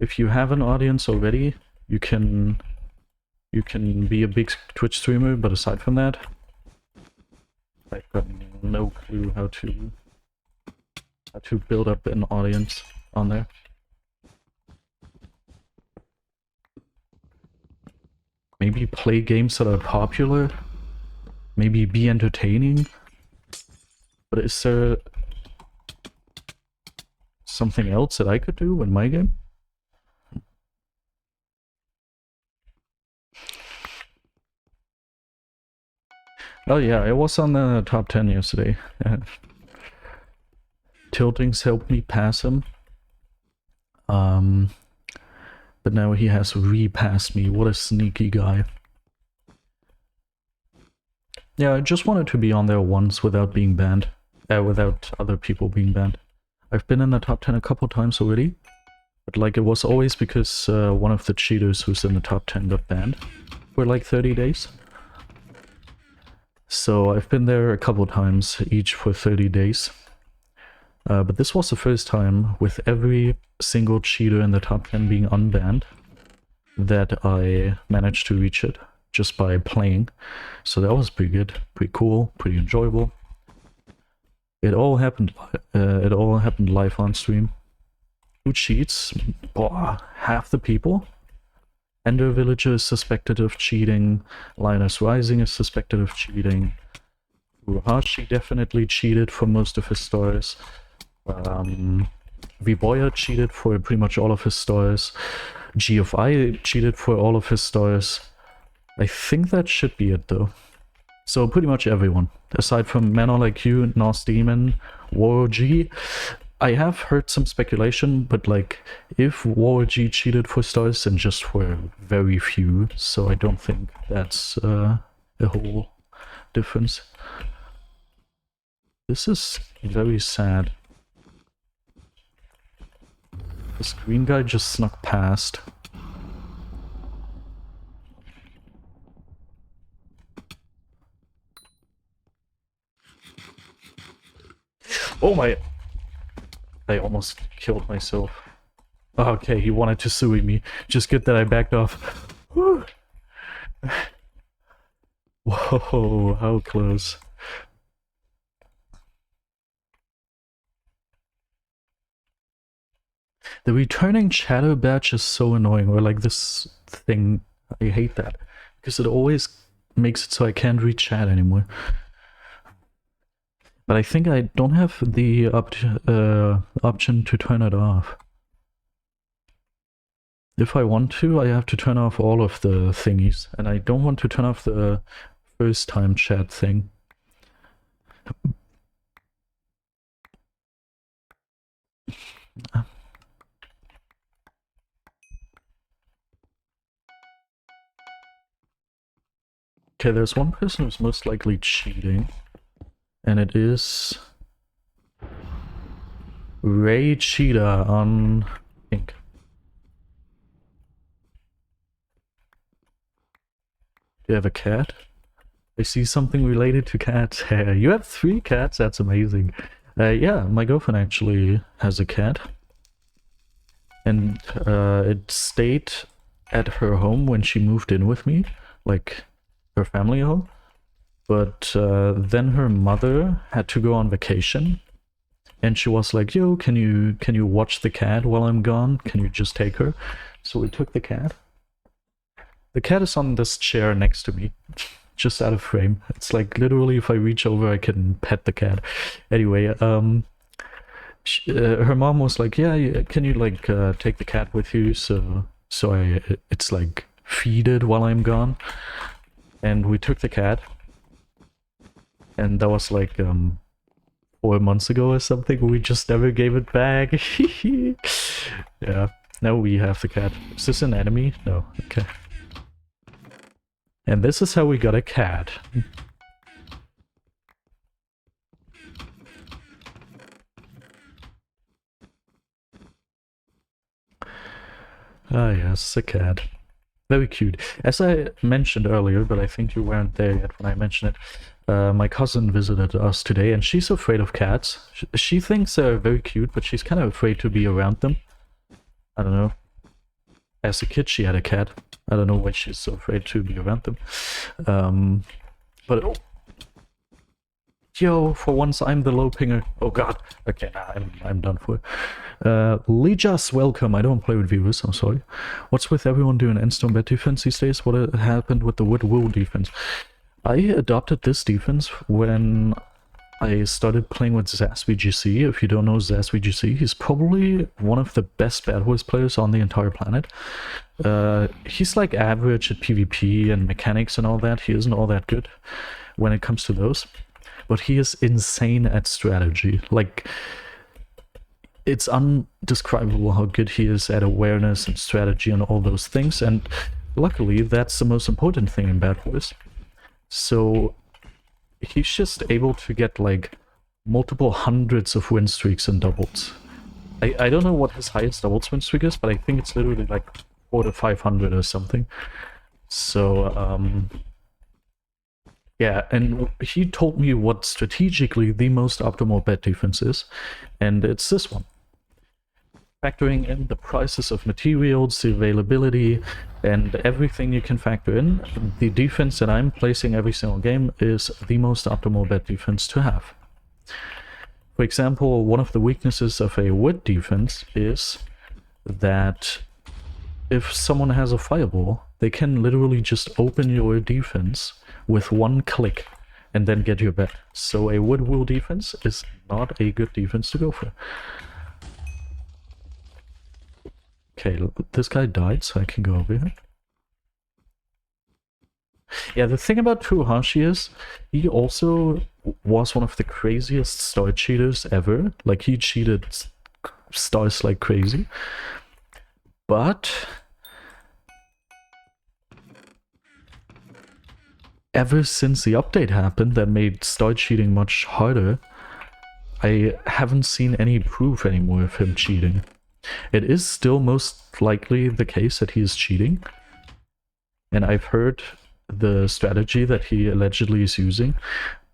If you have an audience already, you can be a big Twitch streamer, but aside from that, I've got no clue how to build up an audience on there. Maybe play games that are popular. Maybe be entertaining. But is there something else that I could do in my game? Oh yeah, I was on the top 10 yesterday. Tiltings helped me pass him. But now he has repassed me. What a sneaky guy. Yeah, I just wanted to be on there once without being banned. Without other people being banned. I've been in the top 10 a couple times already. But like, it was always because one of the cheaters who's in the top 10 got banned for like 30 days. So I've been there a couple times, each for 30 days. But this was the first time, with every single cheater in the top 10 being unbanned, that I managed to reach it just by playing. So that was pretty good, pretty cool, pretty enjoyable. It all happened live on stream. Who cheats? Boah, half the people. Ender Villager is suspected of cheating. Linus Rising is suspected of cheating. Uruhashi definitely cheated for most of his stars. Viboya cheated for pretty much all of his stars. GFI cheated for all of his stars. I think that should be it though. So pretty much everyone, aside from Manor Like You, Nos Demon, WarG. I have heard some speculation, but like, if WarG cheated for stars, then just for very few, so I don't think that's a whole difference. This is very sad. This green guy just snuck past. Oh my... I almost killed myself. Okay, he wanted to sue me. Just good that I backed off. Whew. Whoa, how close. The returning shadow badge is so annoying, or like this thing. I hate that. Because it always makes it so I can't read chat anymore. But I think I don't have the option to turn it off. If I want to, I have to turn off all of the thingies, and I don't want to turn off the first time chat thing. Okay, there's one person who's most likely cheating, and it is Ray Cheetah on Pink. Do you have a cat? I see something related to cats. You have 3 cats? That's amazing. Yeah, my girlfriend actually has a cat. And it stayed at her home when she moved in with me, like her family home. But then her mother had to go on vacation. And she was like, yo, can you watch the cat while I'm gone? Can you just take her? So we took the cat. The cat is on this chair next to me, just out of frame. It's like literally if I reach over, I can pet the cat. Anyway, her mom was like, yeah, can you like take the cat with you? So it's like feed it while I'm gone. And we took the cat. And that was like 4 months ago or something. We just never gave it back. Yeah, now we have the cat. Is this an enemy? No, okay. And this is how we got a cat. Ah yes, a cat. Very cute. As I mentioned earlier, but I think you weren't there yet when I mentioned it, my cousin visited us today, and she's afraid of cats. She thinks they're very cute, but she's kind of afraid to be around them. I don't know. As a kid, she had a cat. I don't know why she's so afraid to be around them. But oh. Yo, for once I'm the low pinger. Oh god. Okay, nah, I'm done for. Lejas, welcome. I don't play with viewers, I'm sorry. What's with everyone doing endstone bed defense these days? What happened with the wood wool defense? I adopted this defense when I started playing with ZazVGC. If you don't know ZazVGC, he's probably one of the best BedWars players on the entire planet. He's like average at PvP and mechanics and all that. He isn't all that good when it comes to those. But he is insane at strategy. Like, it's undescribable how good he is at awareness and strategy and all those things. And luckily, that's the most important thing in BedWars. So he's just able to get like multiple hundreds of win streaks and doubles. I don't know what his highest doubles win streak is, but I think it's literally like 400 to 500 or something. So yeah, and he told me what strategically the most optimal bed defense is, and it's this one. Factoring in the prices of materials, the availability, and everything you can factor in, the defense that I'm placing every single game is the most optimal bed defense to have. For example, one of the weaknesses of a wood defense is that if someone has a fireball, they can literally just open your defense with one click and then get your bed. So a wood wool defense is not a good defense to go for. Okay, this guy died, so I can go over here. Yeah, the thing about Fuhashi is, he also was one of the craziest star cheaters ever. Like, he cheated stars like crazy. But ever since the update happened that made star cheating much harder, I haven't seen any proof anymore of him cheating. It is still most likely the case that he is cheating, and I've heard the strategy that he allegedly is using,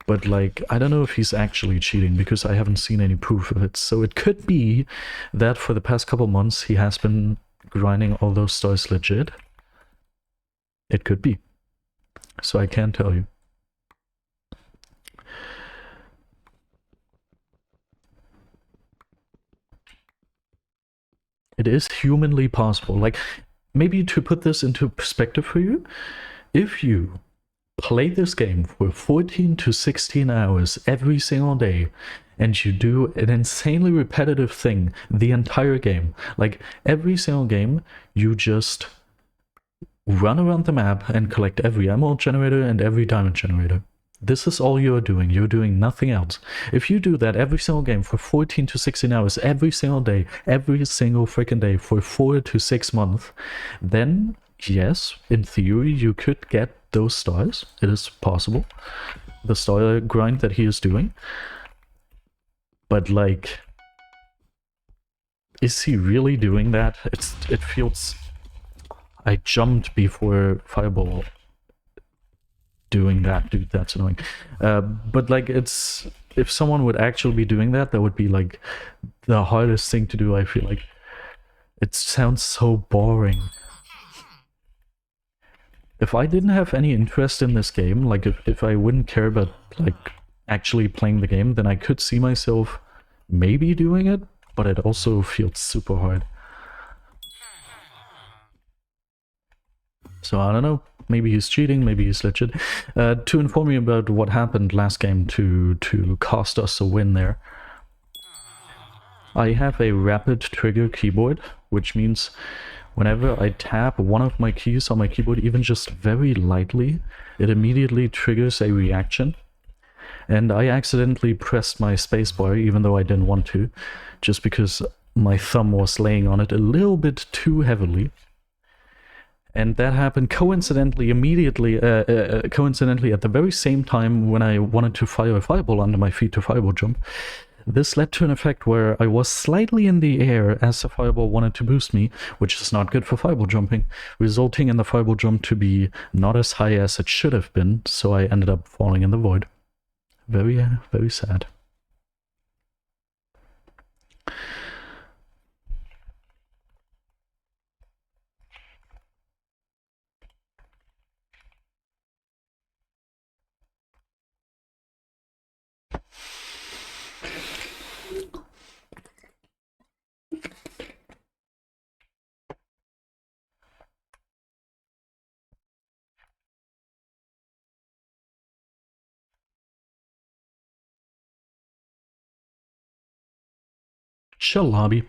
but like, I don't know if he's actually cheating because I haven't seen any proof of it. So it could be that for the past couple months he has been grinding all those stars legit. It could be. So I can't tell you. It is humanly possible. Like, maybe to put this into perspective for you, if you play this game for 14 to 16 hours every single day, and you do an insanely repetitive thing the entire game. Like, every single game, you just run around the map and collect every emerald generator and every diamond generator. This is all you're doing. You're doing nothing else. If you do that every single game for 14 to 16 hours every single day, every single freaking day for 4 to 6 months, then yes, in theory, you could get those stars. It is possible. The star grind that he is doing. But, like, is he really doing that? It feels... I jumped before Fireball doing that, dude, that's annoying. But, like, it's... If someone would actually be doing that, that would be, like, the hardest thing to do, I feel like. It sounds so boring. If I didn't have any interest in this game, like, if I wouldn't care about, like, actually playing the game, then I could see myself maybe doing it, but it also feels super hard. So I don't know, maybe he's cheating, maybe he's legit. To inform you about what happened last game to cost us a win there, I have a rapid trigger keyboard, which means whenever I tap one of my keys on my keyboard, even just very lightly, it immediately triggers a reaction. And I accidentally pressed my spacebar, even though I didn't want to, just because my thumb was laying on it a little bit too heavily. And that happened coincidentally, coincidentally at the very same time when I wanted to fire a fireball under my feet to fireball jump. This led to an effect where I was slightly in the air as the fireball wanted to boost me, which is not good for fireball jumping, resulting in the fireball jump to be not as high as it should have been, so I ended up falling in the void. Very, very sad. Chill lobby.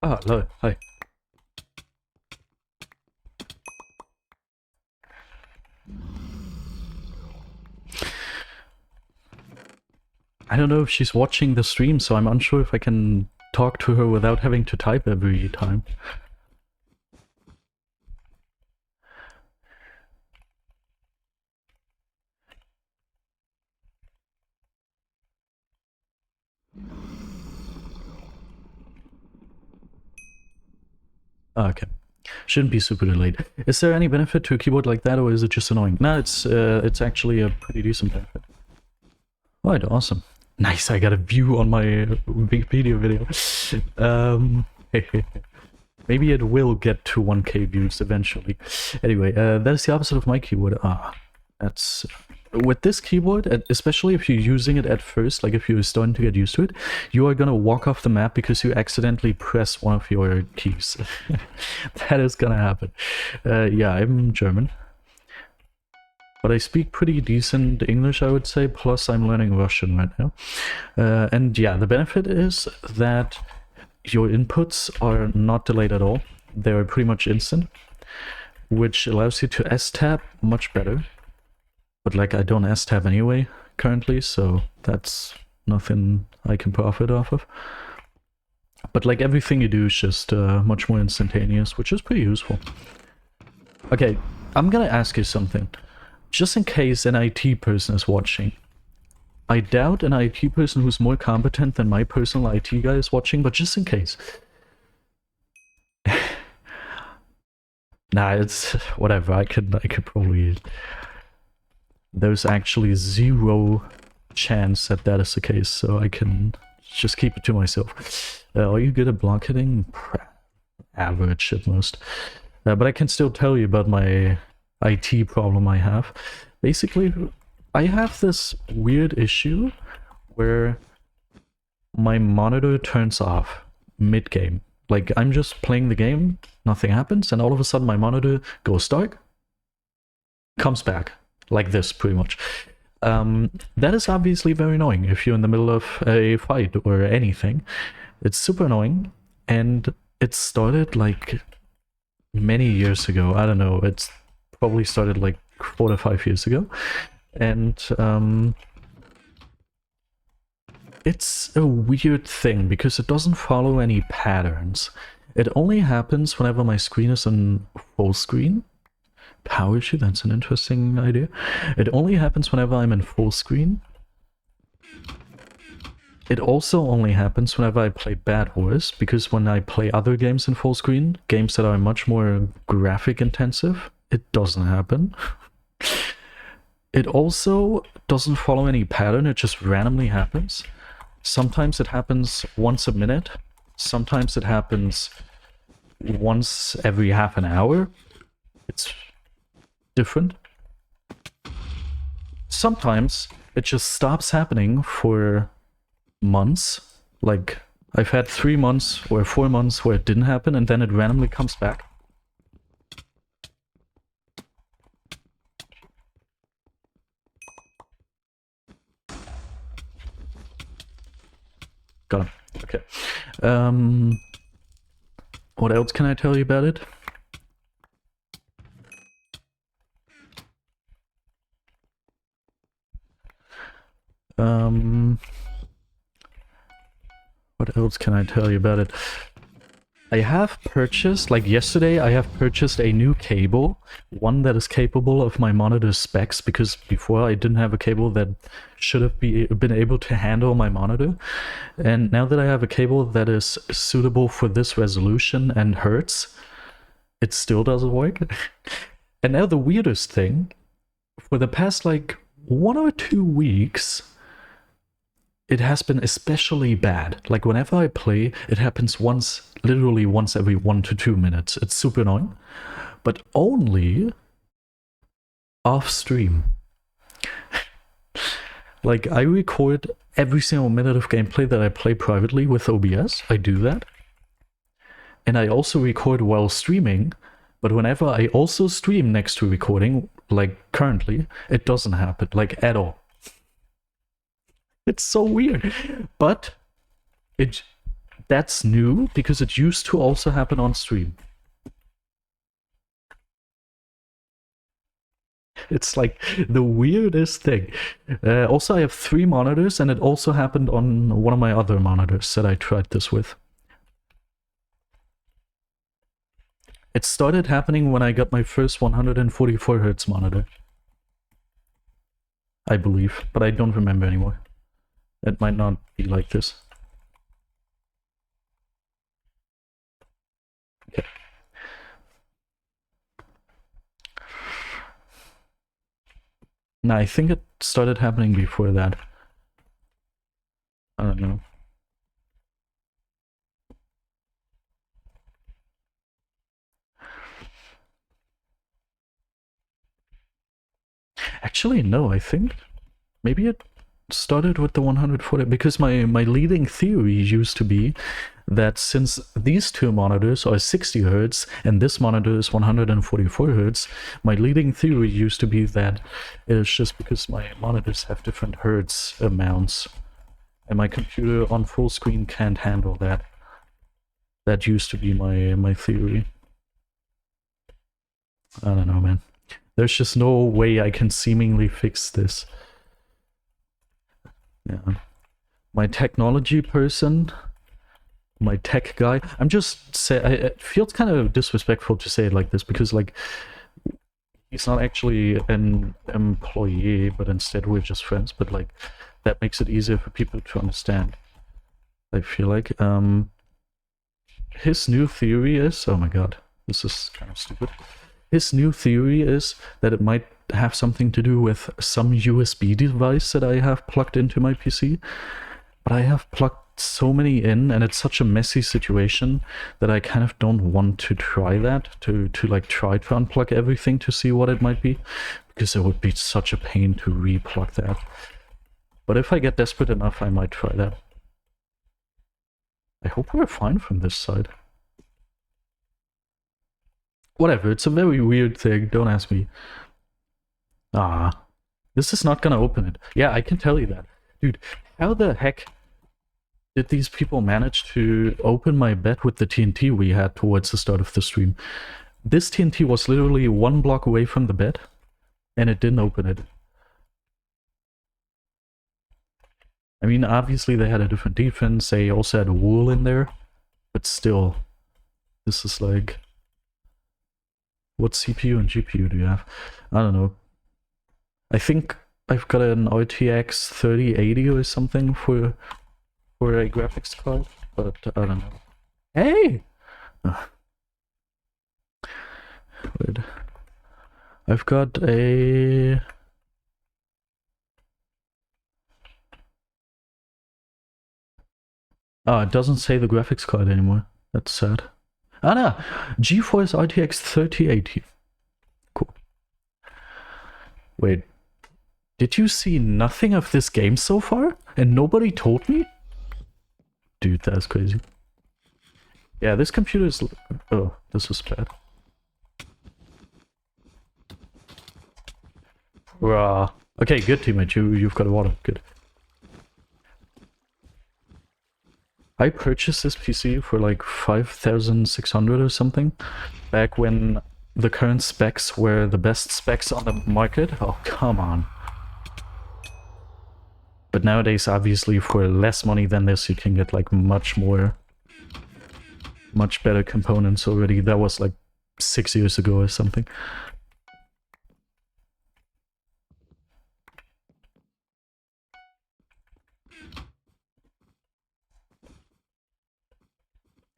Ah, hello, hi. I don't know if she's watching the stream, so I'm unsure if I can talk to her without having to type every time. Okay. Shouldn't be super delayed. Is there any benefit to a keyboard like that, or is it just annoying? No, it's actually a pretty decent benefit. Right, awesome. Nice, I got a view on my Wikipedia video. Maybe it will get to 1K views eventually. Anyway, that is the opposite of my keyboard. That's... With this keyboard, especially if you're using it at first, like if you're starting to get used to it, you are gonna walk off the map because you accidentally press one of your keys. That is gonna happen. Yeah, I'm German. But I speak pretty decent English, I would say, plus I'm learning Russian right now. And yeah, the benefit is that your inputs are not delayed at all. They're pretty much instant, which allows you to S-tab much better. But like, I don't S-tab anyway currently, so that's nothing I can profit off of. But like, everything you do is just much more instantaneous, which is pretty useful. Okay, I'm gonna ask you something. Just in case an IT person is watching. I doubt an IT person who's more competent than my personal IT guy is watching, but just in case. Nah, it's whatever. I could probably. There's actually zero chance that that is the case, so I can just keep it to myself. Are you good at block hitting? Average at most. But I can still tell you about my IT problem I have. Basically, I have this weird issue where my monitor turns off mid-game. Like, I'm just playing the game, nothing happens, and all of a sudden my monitor goes dark, comes back. Like this, pretty much. That is obviously very annoying if you're in the middle of a fight or anything. It's super annoying, and it started like many years ago. I don't know, it's probably started like 4 to 5 years ago. And it's a weird thing because it doesn't follow any patterns. It only happens whenever my screen is in full screen. Power issue, that's an interesting idea. It only happens whenever I'm in full screen. It also only happens whenever I play BedWars, because when I play other games in full screen, games that are much more graphic intensive, it doesn't happen. It also doesn't follow any pattern, it just randomly happens. Sometimes it happens once a minute, sometimes it happens once every half an hour. It's different. Sometimes it just stops happening for months. Like, I've had 3 months or 4 months where it didn't happen, and then it randomly comes back. Got him. Okay. What else can I tell you about it? What else can I tell you about it? I have purchased, like yesterday, I have purchased a new cable, one that is capable of my monitor specs, because before I didn't have a cable that should have been able to handle my monitor. And now that I have a cable that is suitable for this resolution and hertz, it still doesn't work. And now the weirdest thing, for the past like 1 or 2 weeks, it has been especially bad. Like, whenever I play, it happens once, literally once every 1 to 2 minutes. It's super annoying. But only off stream. Like, I record every single minute of gameplay that I play privately with OBS. I do that. And I also record while streaming. But whenever I also stream next to recording, like currently, it doesn't happen, like, at all. It's so weird. But that's new, because it used to also happen on stream. It's like the weirdest thing. Also, I have 3 monitors, and it also happened on one of my other monitors that I tried this with. It started happening when I got my first 144 Hz monitor, I believe, but I don't remember anymore. It might not be like this. Okay. No, I think it started happening before that. I don't know. Actually, no, I think maybe it started with the 140, because my leading theory used to be that since these 2 monitors are 60 Hz and this monitor is 144 Hz, my leading theory used to be that it's just because my monitors have different Hertz amounts and my computer on full screen can't handle that. That used to be my theory. I don't know, man. There's just no way I can seemingly fix this. Yeah. My technology person, my tech guy, I'm just saying, it feels kind of disrespectful to say it like this, because, like, he's not actually an employee, but instead we're just friends, but, like, that makes it easier for people to understand, I feel like. His new theory is, oh my god, this is kind of stupid. his new theory is that it might have something to do with some USB device that I have plugged into my PC. But I have plugged so many in, and it's such a messy situation that I kind of don't want to try that, to like try to unplug everything to see what it might be, because it would be such a pain to re-plug that. But if I get desperate enough, I might try that. I hope we're fine from this side. Whatever, it's a very weird thing, don't ask me. Ah, this is not gonna open it. Yeah, I can tell you that. Dude, how the heck did these people manage to open my bed with the TNT we had towards the start of the stream? This TNT was literally 1 block away from the bed, and it didn't open it. I mean, obviously they had a different defense, they also had a wall in there, but still, this is like... What CPU and GPU do you have? I don't know. I think I've got an RTX 3080 or something for a graphics card, but I don't know. Hey! Wait. I've got a... Oh, it doesn't say the graphics card anymore. That's sad. Ah, no! GeForce RTX 3080. Cool. Wait. Did you see nothing of this game so far? And nobody told me? Dude, that's crazy. Yeah, this computer is... Oh, this is bad. Rah. Okay, good teammate. You've got water. Good. I purchased this PC for like 5,600 or something, back when the current specs were the best specs on the market. Oh, come on. But nowadays, obviously, for less money than this, you can get like much better components already. That was like 6 years ago or something.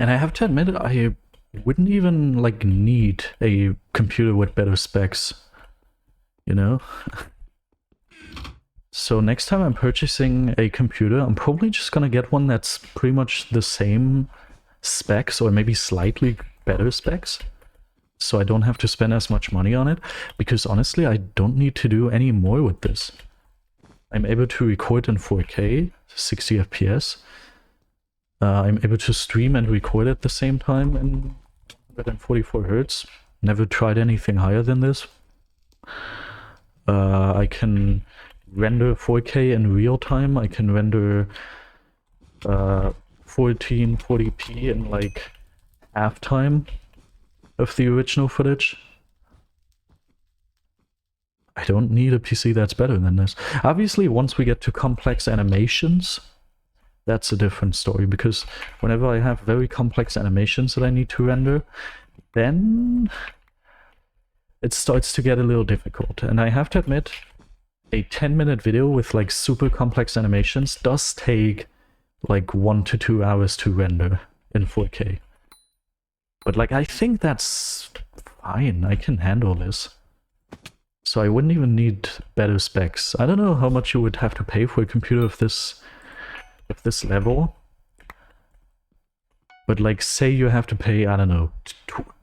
And I have to admit, I wouldn't even like need a computer with better specs, you know? So next time I'm purchasing a computer, I'm probably just gonna get one that's pretty much the same specs, or maybe slightly better specs, so I don't have to spend as much money on it, because honestly, I don't need to do any more with this. I'm able to record in 4K, 60 FPS. I'm able to stream and record at the same time in 144 Hz. Never tried anything higher than this. I can render 4K in real time. I can render 1440p in like half time of the original footage. I don't need a PC that's better than this. Obviously, once we get to complex animations, that's a different story, because whenever I have very complex animations that I need to render, then it starts to get a little difficult. And I have to admit, a 10-minute video with like super complex animations does take like 1 to 2 hours to render in 4K. But like, I think that's fine. I can handle this. So I wouldn't even need better specs. I don't know how much you would have to pay for a computer of this level. But like, say you have to pay, I don't know,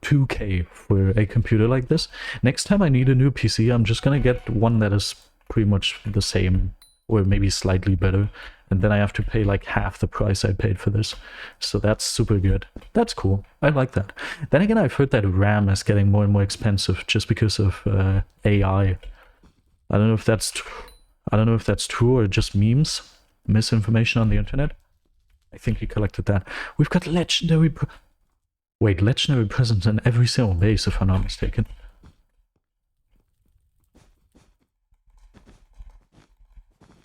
2K for a computer like this. Next time I need a new PC, I'm just gonna get one that is pretty much the same, or maybe slightly better. And then I have to pay like half the price I paid for this. So that's super good. That's cool. I like that. Then again, I've heard that RAM is getting more and more expensive just because of AI. I don't know if that's true or just memes, misinformation on the internet. I think he collected that. We've got legendary legendary presents in every single base, if I'm not mistaken.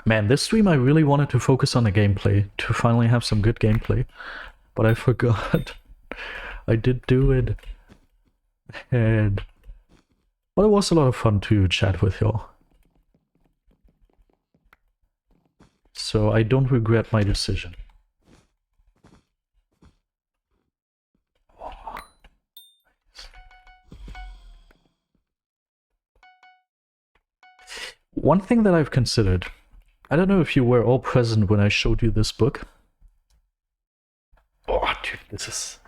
Man, this stream I really wanted to focus on the gameplay, to finally have some good gameplay, but I forgot. I did do it, but it was a lot of fun to chat with y'all. So I don't regret my decision. One thing that I've considered, I don't know if you were all present when I showed you this book. Oh, dude, this is...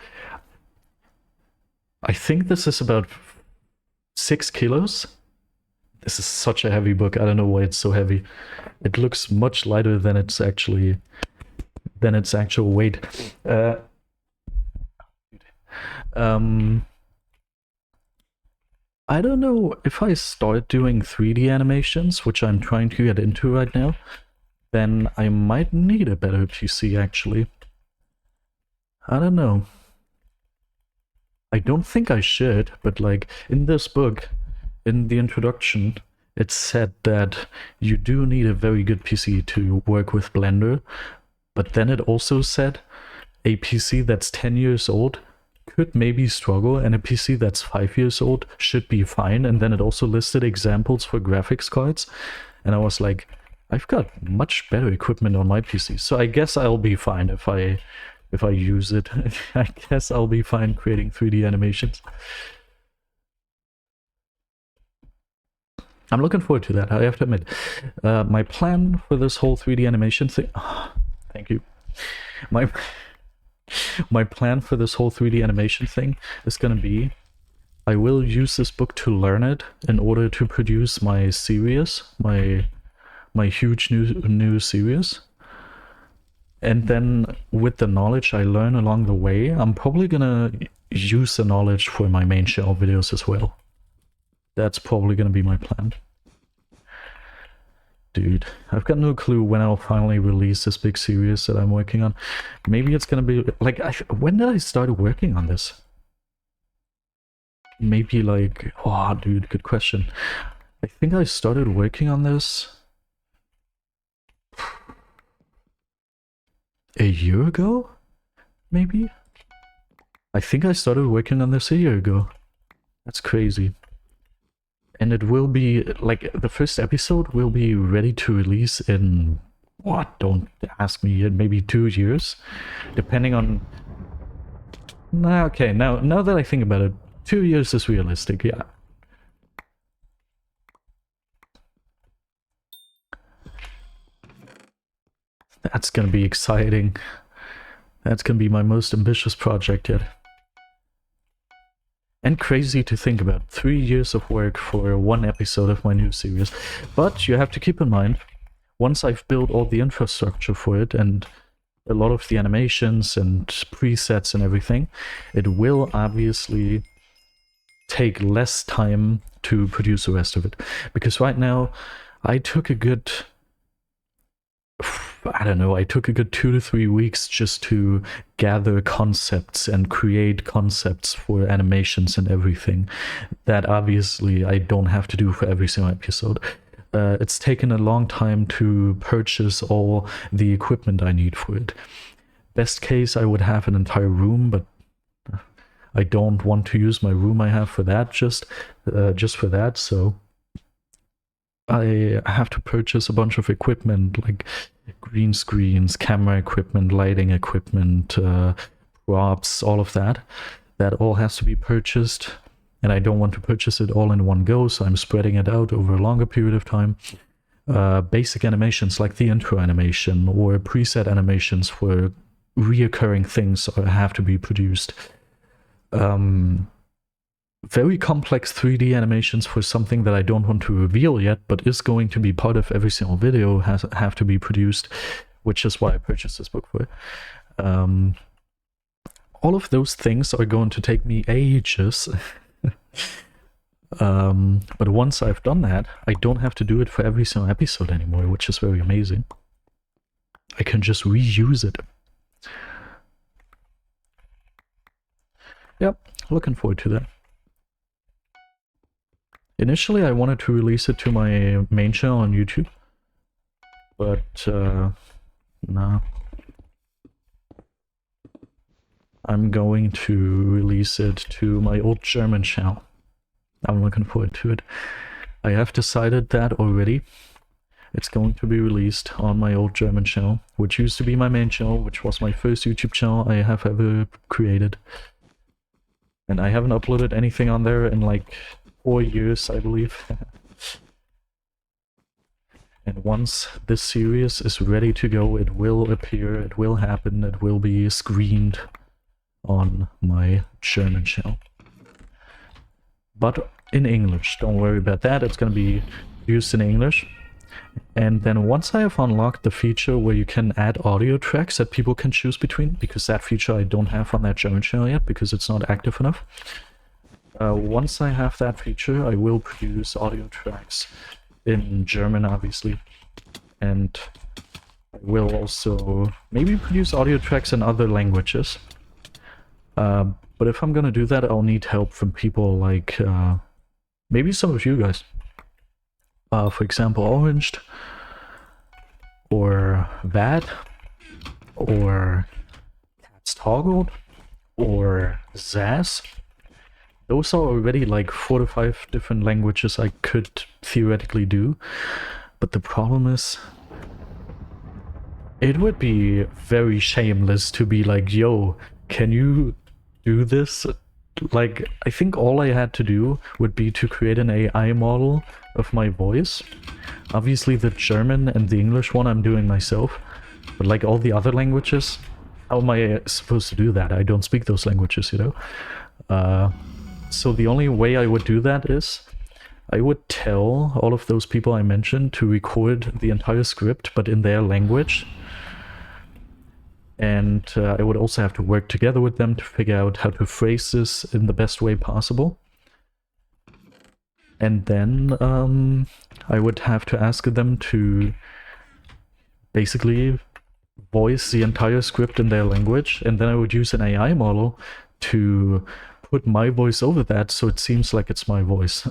I think this is about 6 kilos. This is such a heavy book. I don't know why it's so heavy. It looks much lighter than its actual weight. I don't know if I start doing 3D animations, which I'm trying to get into right now, then I might need a better PC actually. I don't know. I don't think I should, but like in this book, in the introduction, it said that you do need a very good PC to work with Blender, but then it also said a PC that's 10 years old could maybe struggle, and a PC that's 5 years old should be fine. And then it also listed examples for graphics cards, and I was like, I've got much better equipment on my PC, so I guess I'll be fine if I use it. I guess I'll be fine creating 3D animations. I'm looking forward to that, I have to admit. My plan for this whole 3D animation thing... thank you. My plan for this whole 3D animation thing is gonna be, I will use this book to learn it in order to produce my series, my huge new series. And then with the knowledge I learn along the way, I'm probably gonna use the knowledge for my main channel videos as well. That's probably gonna be my plan. Dude, I've got no clue when I'll finally release this big series that I'm working on. Maybe it's gonna be like, when did I start working on this? Maybe like, oh dude, good question. I think I started working on this a year ago, maybe? I think I started working on this a year ago. That's crazy. And it will be, like, the first episode will be ready to release in, what, don't ask me, in maybe 2 years? Depending on... Nah, okay, now that I think about it, 2 years is realistic, yeah. That's gonna be exciting. That's gonna be my most ambitious project yet. And crazy to think about. 3 years of work for 1 episode of my new series. But you have to keep in mind, once I've built all the infrastructure for it and a lot of the animations and presets and everything, it will obviously take less time to produce the rest of it. Because right now, I took a good... I took a good 2 to 3 weeks just to gather concepts and create concepts for animations and everything that obviously I don't have to do for every single episode. It's taken a long time to purchase all the equipment I need for it. Best case, I would have an entire room, but I don't want to use my room I have for that, just for that, so I have to purchase a bunch of equipment, like green screens, camera equipment, lighting equipment, props, all of that. That all has to be purchased, and I don't want to purchase it all in one go, so I'm spreading it out over a longer period of time. Basic animations like the intro animation or preset animations for reoccurring things have to be produced. Very complex 3D animations for something that I don't want to reveal yet, but is going to be part of every single video, have to be produced, which is why I purchased this book for it. All of those things are going to take me ages. But once I've done that, I don't have to do it for every single episode anymore, which is very amazing. I can just reuse it. Yep, looking forward to that. Initially, I wanted to release it to my main channel on YouTube, but no. I'm going to release it to my old German channel. I'm looking forward to it. I have decided that already. It's going to be released on my old German channel, which used to be my main channel, which was my first YouTube channel I have ever created. And I haven't uploaded anything on there in like 4 years, I believe. And once this series is ready to go, it will appear, it will happen, it will be screened on my German channel. But in English, don't worry about that, it's gonna be used in English. And then once I have unlocked the feature where you can add audio tracks that people can choose between, because that feature I don't have on that German channel yet, because it's not active enough. Once I have that feature, I will produce audio tracks in German, obviously. And I will also maybe produce audio tracks in other languages. But if I'm gonna do that, I'll need help from people like maybe some of you guys. For example, Oranged, or Vad, or Cat's Toggled, or Zaz. Those are already like 4 to 5 different languages I could theoretically do. But the problem is, it would be very shameless to be like, yo, can you do this? Like, I think all I had to do would be to create an AI model of my voice. Obviously the German and the English one I'm doing myself, but like all the other languages, how am I supposed to do that? I don't speak those languages, you know? So the only way I would do that is I would tell all of those people I mentioned to record the entire script, but in their language. And I would also have to work together with them to figure out how to phrase this in the best way possible. And then I would have to ask them to basically voice the entire script in their language, and then I would use an AI model to put my voice over that so it seems like it's my voice.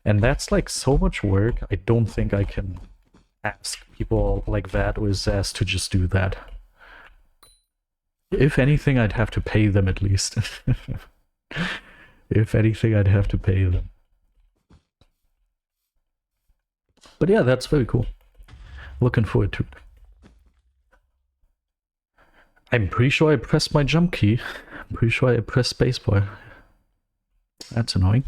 And that's like so much work, I don't think I can ask people like that or Zaz to just do that. If anything, I'd have to pay them at least. If anything, I'd have to pay them. But yeah, that's very cool. Looking forward to it. I'm pretty sure I pressed my jump key. I'm pretty sure I pressed spacebar. That's annoying.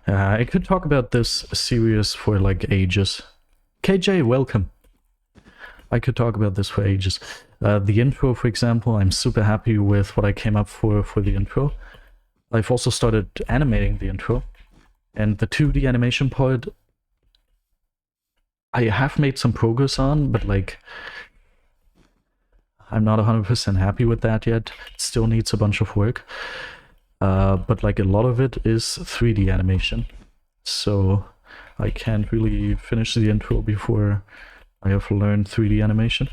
I could talk about this series for like ages. KJ, welcome. I could talk about this for ages. The intro, for example, I'm super happy with what I came up for the intro. I've also started animating the intro. And the 2D animation part, I have made some progress on, but like, I'm not 100% happy with that yet. It still needs a bunch of work. But like a lot of it is 3D animation, so I can't really finish the intro before I have learned 3D animation.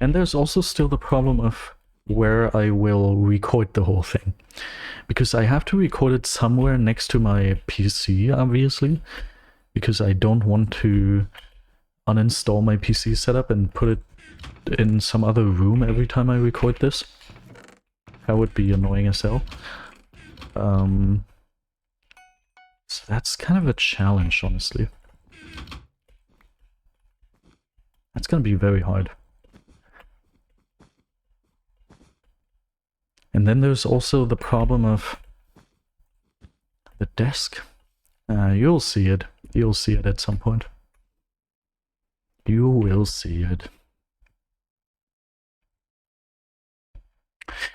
And there's also still the problem of where I will record the whole thing, because I have to record it somewhere next to my PC, obviously, because I don't want to uninstall my PC setup and put it in some other room every time I record this. That would be annoying as hell. So that's kind of a challenge, honestly. That's gonna be very hard. And then there's also the problem of the desk. You'll see it. You'll see it at some point. You will see it.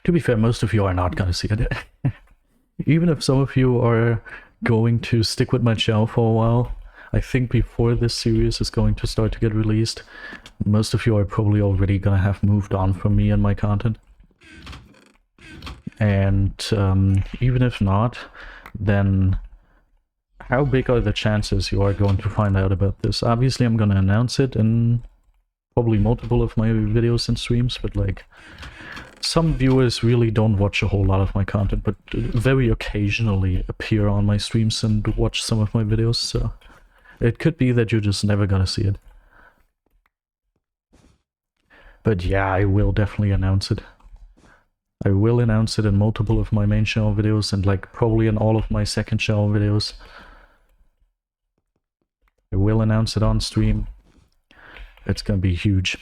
To be fair, most of you are not gonna see it. Even if some of you are going to stick with my channel for a while, I think before this series is going to start to get released, most of you are probably already gonna have moved on from me and my content. And even if not, then how big are the chances you are going to find out about this? Obviously, I'm gonna announce it in probably multiple of my videos and streams, but like, some viewers really don't watch a whole lot of my content, but very occasionally appear on my streams and watch some of my videos, so it could be that you're just never gonna see it. But yeah, I will definitely announce it. I will announce it in multiple of my main channel videos and like probably in all of my second channel videos. will announce it on stream. It's gonna be huge.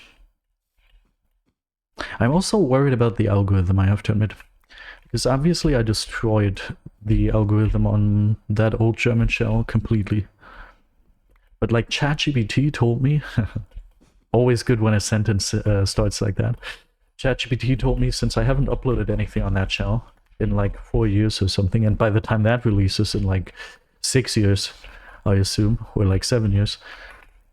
I'm also worried about the algorithm, I have to admit. Because obviously I destroyed the algorithm on that old German shell completely. But like ChatGPT told me, always good when a sentence starts like that. ChatGPT told me, since I haven't uploaded anything on that shell in like 4 years or something, and by the time that releases in like 6 years, I assume, or like 7 years,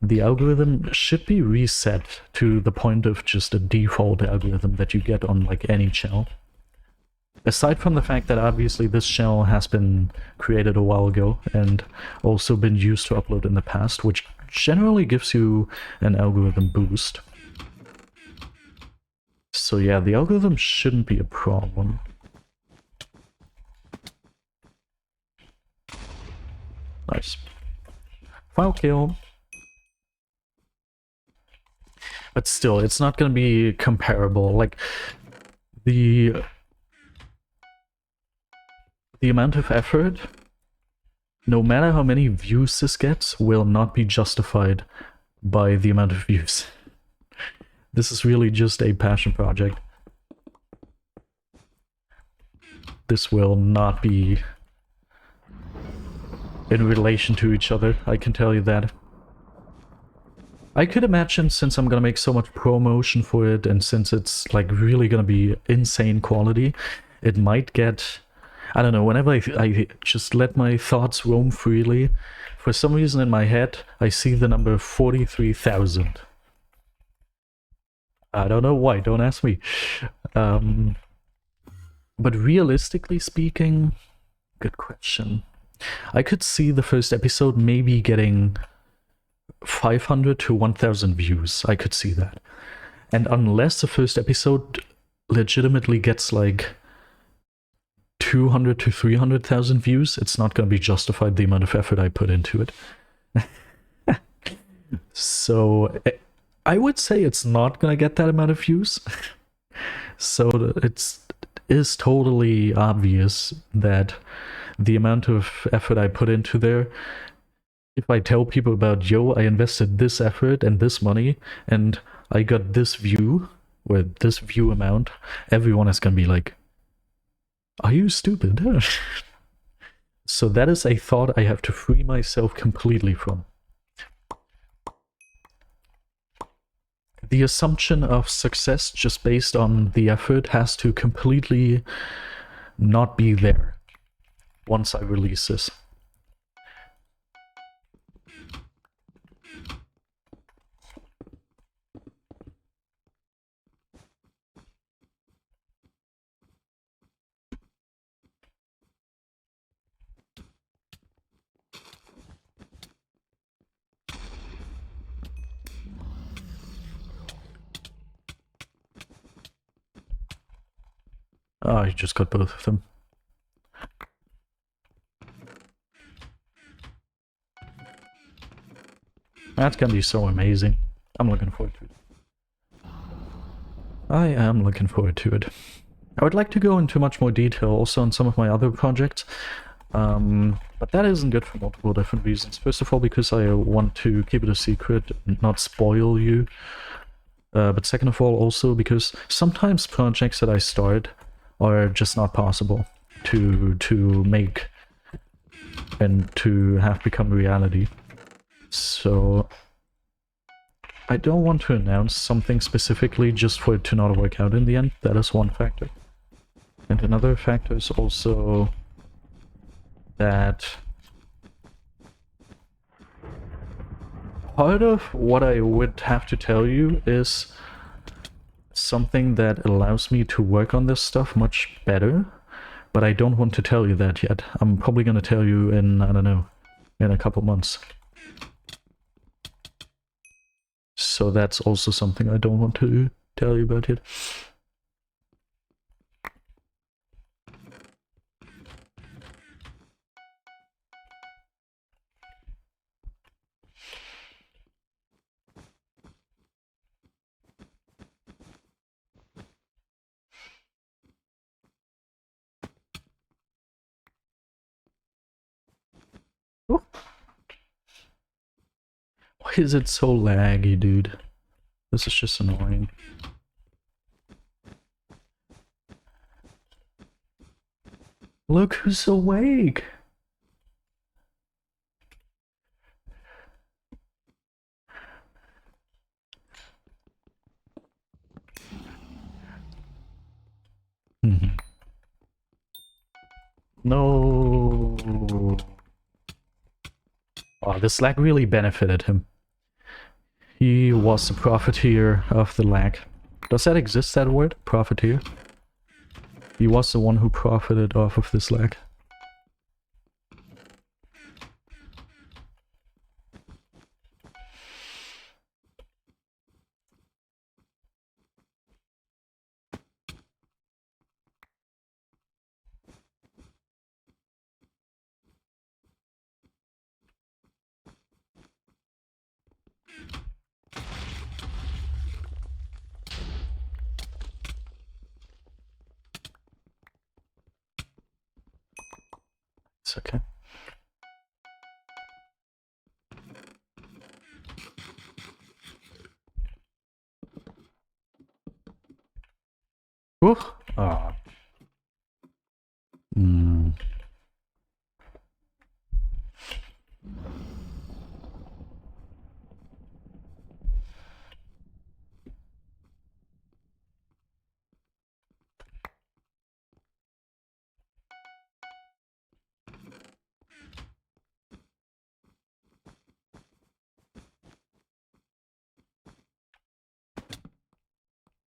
the algorithm should be reset to the point of just a default algorithm that you get on like any shell. Aside from the fact that obviously this shell has been created a while ago and also been used to upload in the past, which generally gives you an algorithm boost. So yeah, the algorithm shouldn't be a problem. Nice. Final kill. But still, it's not gonna be comparable. Like, the amount of effort, no matter how many views this gets, will not be justified by the amount of views. This is really just a passion project. This will not be in relation to each other, I can tell you that. I could imagine, since I'm gonna make so much promotion for it, and since it's like really gonna be insane quality, it might get... I don't know, whenever I just let my thoughts roam freely, for some reason in my head, I see the number 43,000. I don't know why, don't ask me. But realistically speaking, good question. I could see the first episode maybe getting 500 to 1,000 views. I could see that. And unless the first episode legitimately gets like 200 to 300,000 views, it's not going to be justified the amount of effort I put into it. So I would say it's not going to get that amount of views. So it is totally obvious that the amount of effort I put into there, if I tell people about, yo, I invested this effort and this money and I got this view, or this view amount, everyone is going to be like, are you stupid? So that is a thought I have to free myself completely from. The assumption of success just based on the effort has to completely not be there once I release this. Oh, I just got both of them. That's gonna be so amazing. I'm looking forward to it. I am looking forward to it. I would like to go into much more detail also on some of my other projects, but that isn't good for multiple different reasons. First of all, because I want to keep it a secret and not spoil you. But second of all, also because sometimes projects that I start are just not possible to make and to have become reality. So I don't want to announce something specifically just for it to not work out in the end. That is one factor. And another factor is also that part of what I would have to tell you is something that allows me to work on this stuff much better, but I don't want to tell you that yet. I'm probably going to tell you in, I don't know, in a couple months. So that's also something I don't want to tell you about yet. Oh. is it so laggy, dude? This is just annoying. Look who's awake! No. Oh, this lag really benefited him. He was the profiteer of the lag. Does that exist, that word? Profiteer? He was the one who profited off of this lag. It's okay. Ooh. Ah.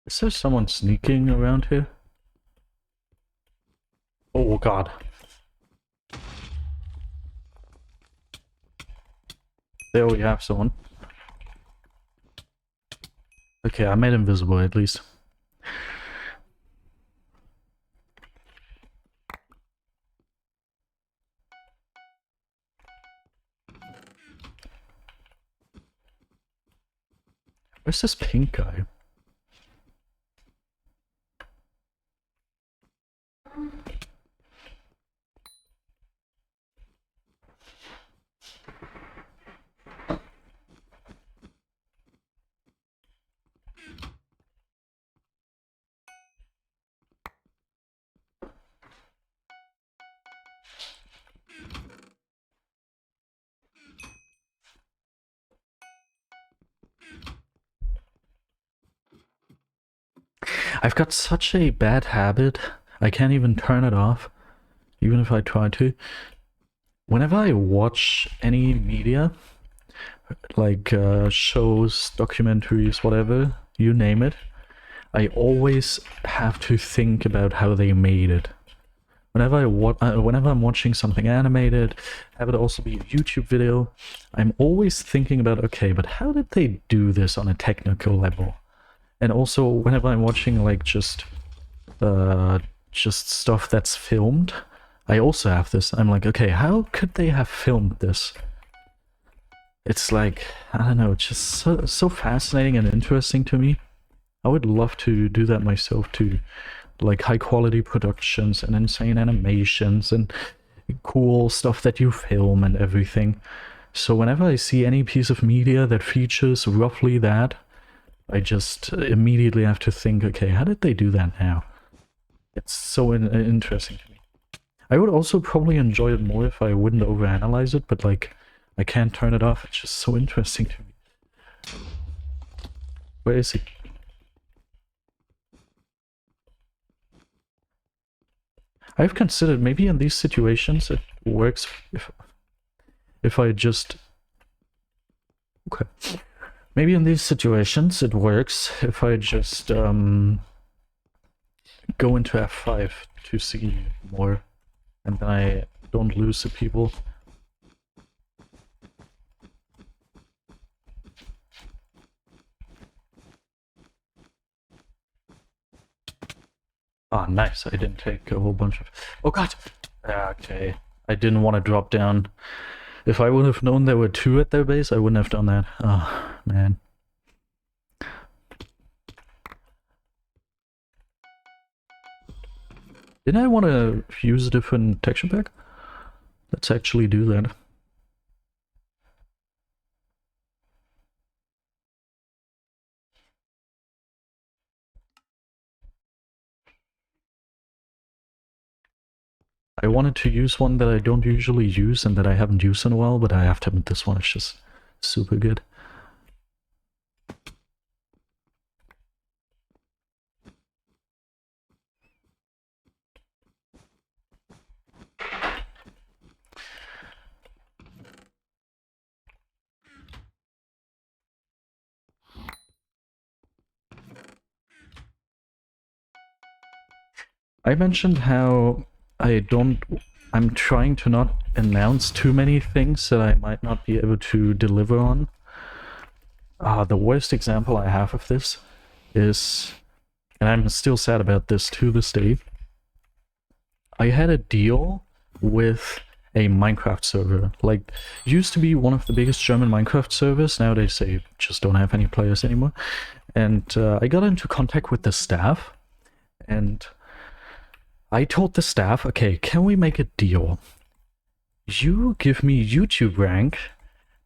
Is there someone sneaking around here? Oh god. There we have someone. Okay, I made him visible at least. Where's this pink guy? I've got such a bad habit, I can't even turn it off, even if I try to. Whenever I watch any media, like shows, documentaries, whatever, you name it, I always have to think about how they made it. Whenever I'm watching something animated, have it also be a YouTube video, I'm always thinking about, okay, but how did they do this on a technical level? And also, whenever I'm watching like just stuff that's filmed, I also have this. I'm like, okay, how could they have filmed this? It's like, I don't know, it's just so fascinating and interesting to me. I would love to do that myself too. Like high quality productions and insane animations and cool stuff that you film and everything. So whenever I see any piece of media that features roughly that, I just immediately have to think, okay, how did they do that now? It's so interesting to me. I would also probably enjoy it more if I wouldn't overanalyze it, but like, I can't turn it off. It's just so interesting to me. Where is he? I've considered maybe in these situations it works if I just... Okay. Maybe in these situations it works if I just go into F5 to see more, and then I don't lose the people. Ah, nice. I didn't take a whole bunch of... Oh god! Okay. I didn't want to drop down. If I would have known there were two at their base, I wouldn't have done that. Oh, man. Didn't I want to use a different texture pack? Let's actually do that. I wanted to use one that I don't usually use and that I haven't used in a while, but I have to admit this one is just super good. I mentioned how I'm trying to not announce too many things that I might not be able to deliver on. The worst example I have of this is, and I'm still sad about this to this day, I had a deal with a Minecraft server. Like, used to be one of the biggest German Minecraft servers, nowadays they just don't have any players anymore. And I got into contact with the staff, and I told the staff, okay, can we make a deal? You give me YouTube rank,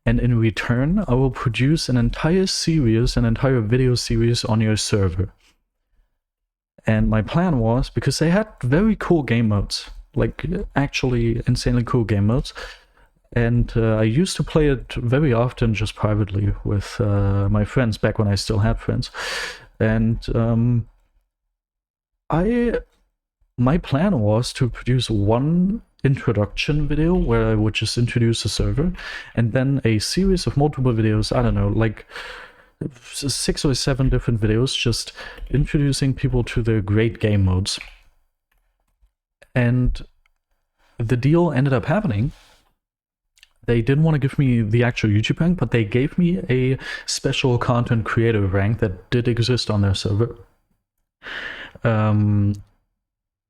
and in return, I will produce an entire series, an entire video series on your server. And my plan was, because they had very cool game modes, like actually insanely cool game modes, and I used to play it very often just privately with my friends back when I still had friends. And my plan was to produce one introduction video where I would just introduce the server, and then a series of multiple videos, I don't know, like 6 or 7 different videos just introducing people to the great game modes. And the deal ended up happening. They didn't want to give me the actual YouTube rank, but they gave me a special content creator rank that did exist on their server.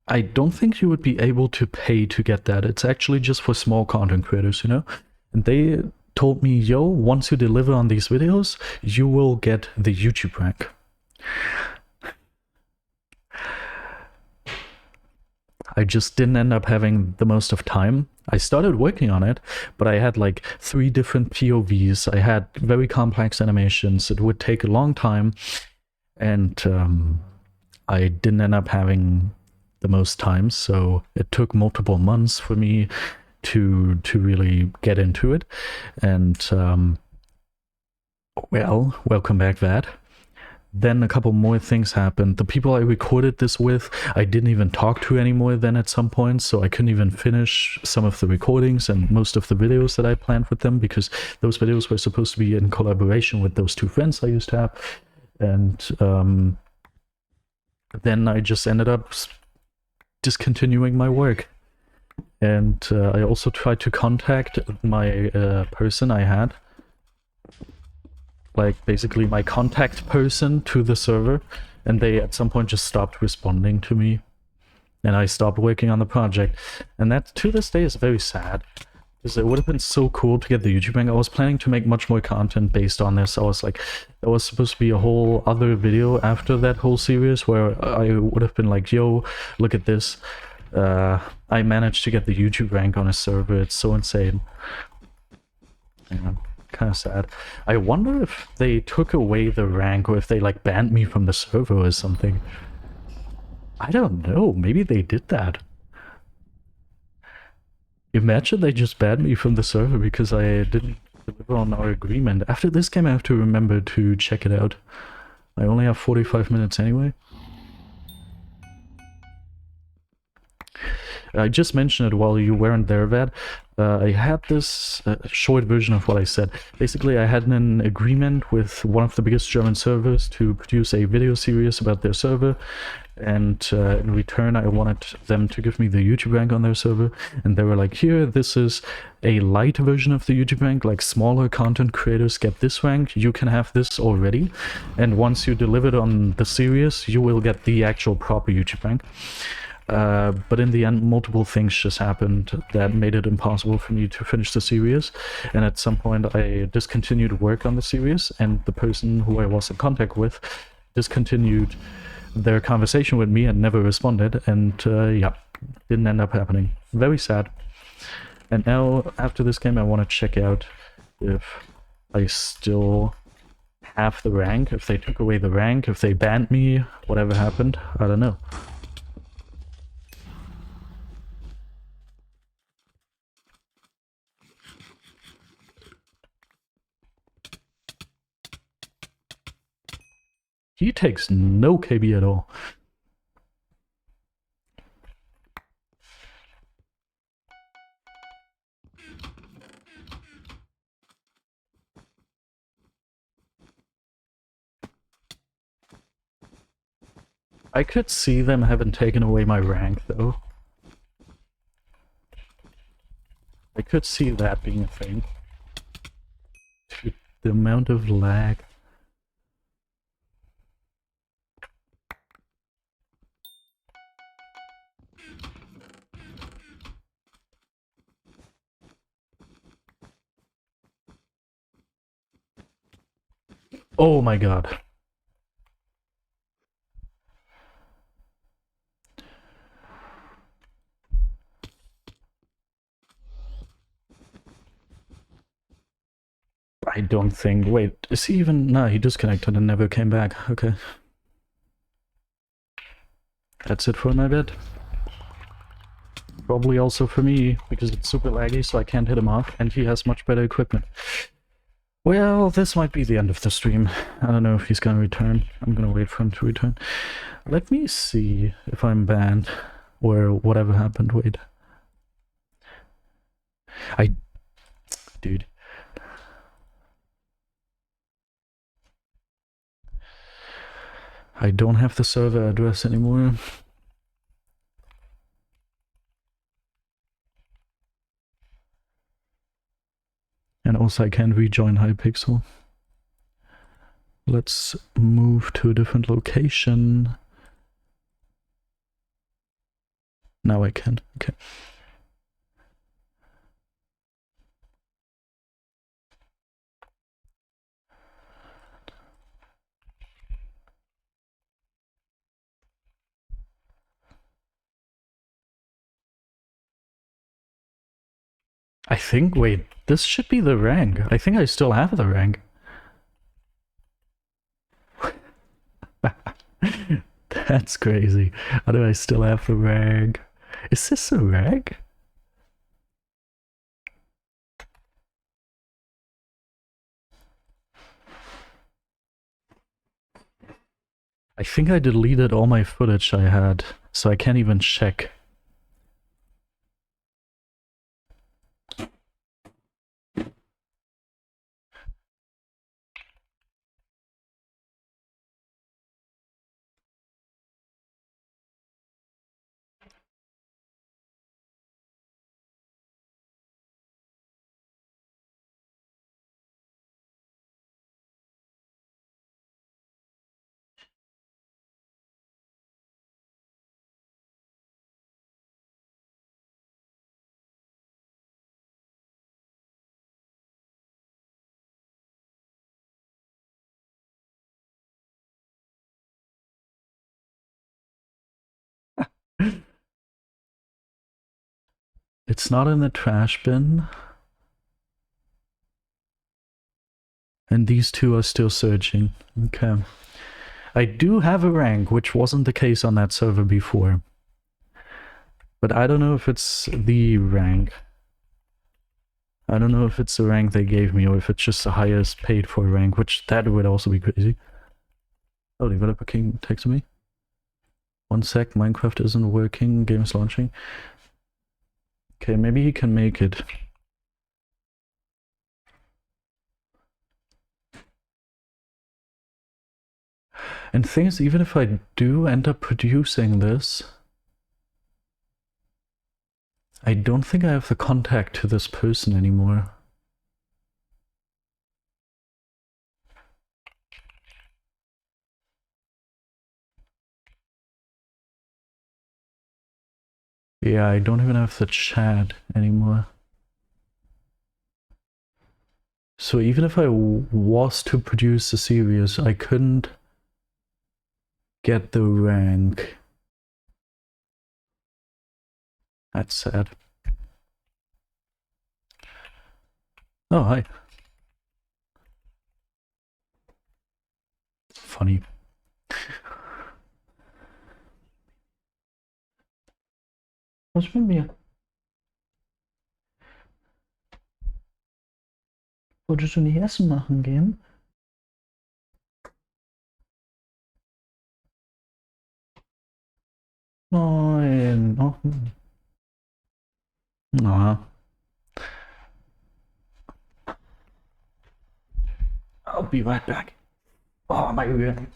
I don't think you would be able to pay to get that. It's actually just for small content creators, you know? And they told me, yo, once you deliver on these videos, you will get the YouTube rank. I just didn't end up having the most of time. I started working on it, but I had like 3 different POVs. I had very complex animations. It would take a long time, and I didn't end up having the most time, so it took multiple months for me to really get into it. And well, welcome back, Vad. Then a couple more things happened. The people I recorded this with, I didn't even talk to anymore then at some point, so I couldn't even finish some of the recordings and most of the videos that I planned with them, because those videos were supposed to be in collaboration with those 2 friends I used to have. And then I just ended up discontinuing my work. And I also tried to contact my person I had, like basically my contact person to the server, and they at some point just stopped responding to me, and I stopped working on the project. And that to this day is very sad, because it would have been so cool to get the YouTube rank. I was planning to make much more content based on this. I was like, there was supposed to be a whole other video after that whole series where I would have been like, yo, look at this. I managed to get the YouTube rank on a server. It's so insane. Yeah, kind of sad. I wonder if they took away the rank, or if they like banned me from the server or something. I don't know. Maybe they did that. Imagine they just banned me from the server because I didn't deliver on our agreement. After this game, I have to remember to check it out. I only have 45 minutes anyway. I just mentioned it while you weren't there, Vad. I had this short version of what I said. Basically, I had an agreement with one of the biggest German servers to produce a video series about their server, and in return I wanted them to give me the YouTube rank on their server, and they were like, here, this is a light version of the YouTube rank, like smaller content creators get this rank, you can have this already, and once you deliver it on the series, you will get the actual proper YouTube rank. But in the end, multiple things just happened that made it impossible for me to finish the series, and at some point I discontinued work on the series, and the person who I was in contact with discontinued their conversation with me and never responded, and yeah, didn't end up happening. Very sad. And now, after this game, I want to check out if I still have the rank, if they took away the rank, if they banned me, whatever happened, I don't know. He takes no KB at all. I could see them having taken away my rank, though. I could see that being a thing. Dude, the amount of lag. Oh my god. I don't think... Wait, is he even... No, he disconnected and never came back. Okay. That's it for my bed. Probably also for me, because it's super laggy, so I can't hit him off, and he has much better equipment. Well, this might be the end of the stream. I don't know if he's gonna return. I'm gonna wait for him to return. Let me see if I'm banned, or whatever happened. Wait. Dude. I don't have the server address anymore. And also I can't rejoin Hypixel. Let's move to a different location. Now I can. Okay. I think, wait, this should be the rank. I think I still have the rank. That's crazy. How do I still have the rank? Is this a rank? I think I deleted all my footage I had, so I can't even check. It's not in the trash bin. And these two are still searching. Okay. I do have a rank, which wasn't the case on that server before. But I don't know if it's the rank. I don't know if it's the rank they gave me or if it's just the highest paid for rank, which that would also be crazy. Oh, developer king texted me. 1 sec, Minecraft isn't working, game is launching. Okay, maybe he can make it. And the thing is, even if I do end up producing this, I don't think I have the contact to this person anymore. Yeah, I don't even have the chat anymore. So even if I was to produce the series, I couldn't get the rank. That's sad. Oh, hi. Funny. Was mit mir? Wolltest du nicht Essen machen gehen? Nein. Oh. Aw. I'll be right back. Oh my god.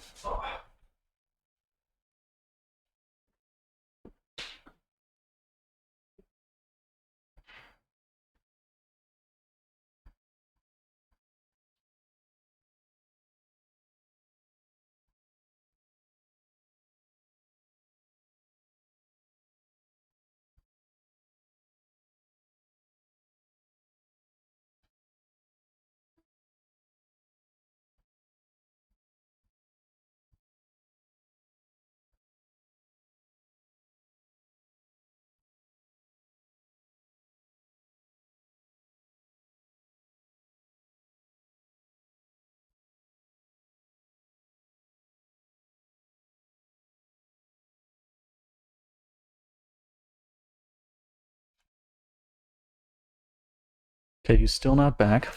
Okay, he's still not back.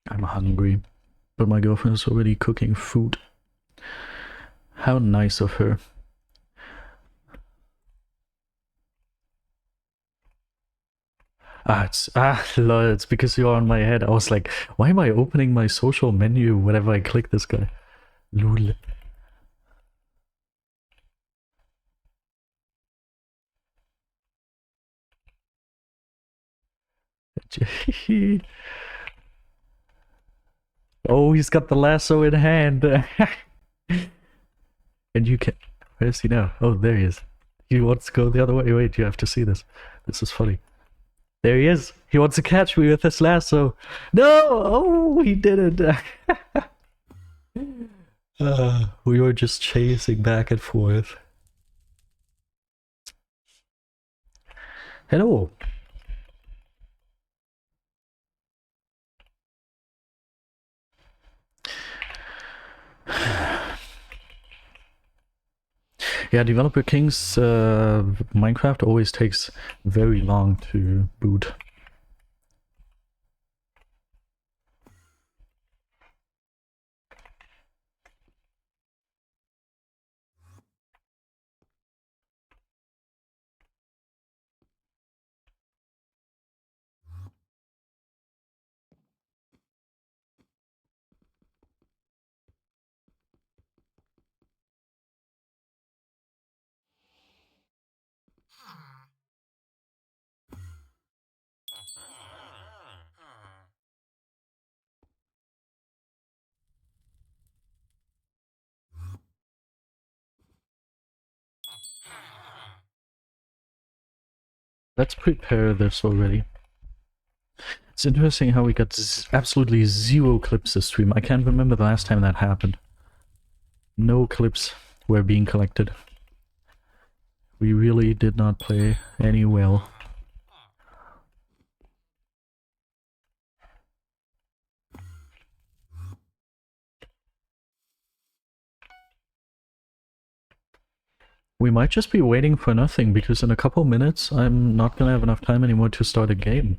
I'm hungry, but my girlfriend is already cooking food. How nice of her. Lol, it's because you're on my head. I was like, why am I opening my social menu whenever I click this guy? Lul. Oh, he's got the lasso in hand. And you can... Where is he now? Oh, there he is. He wants to go the other way. Wait, you have to see this. This is funny. There he is. He wants to catch me with his lasso. No! Oh, he didn't. We were just chasing back and forth. Hello. Yeah, Developer King's Minecraft always takes very long to boot. Let's prepare this already. It's interesting how we got absolutely zero clips this stream. I can't remember the last time that happened. No clips were being collected. We really did not play any well. We might just be waiting for nothing, because in a couple minutes I'm not gonna have enough time anymore to start a game.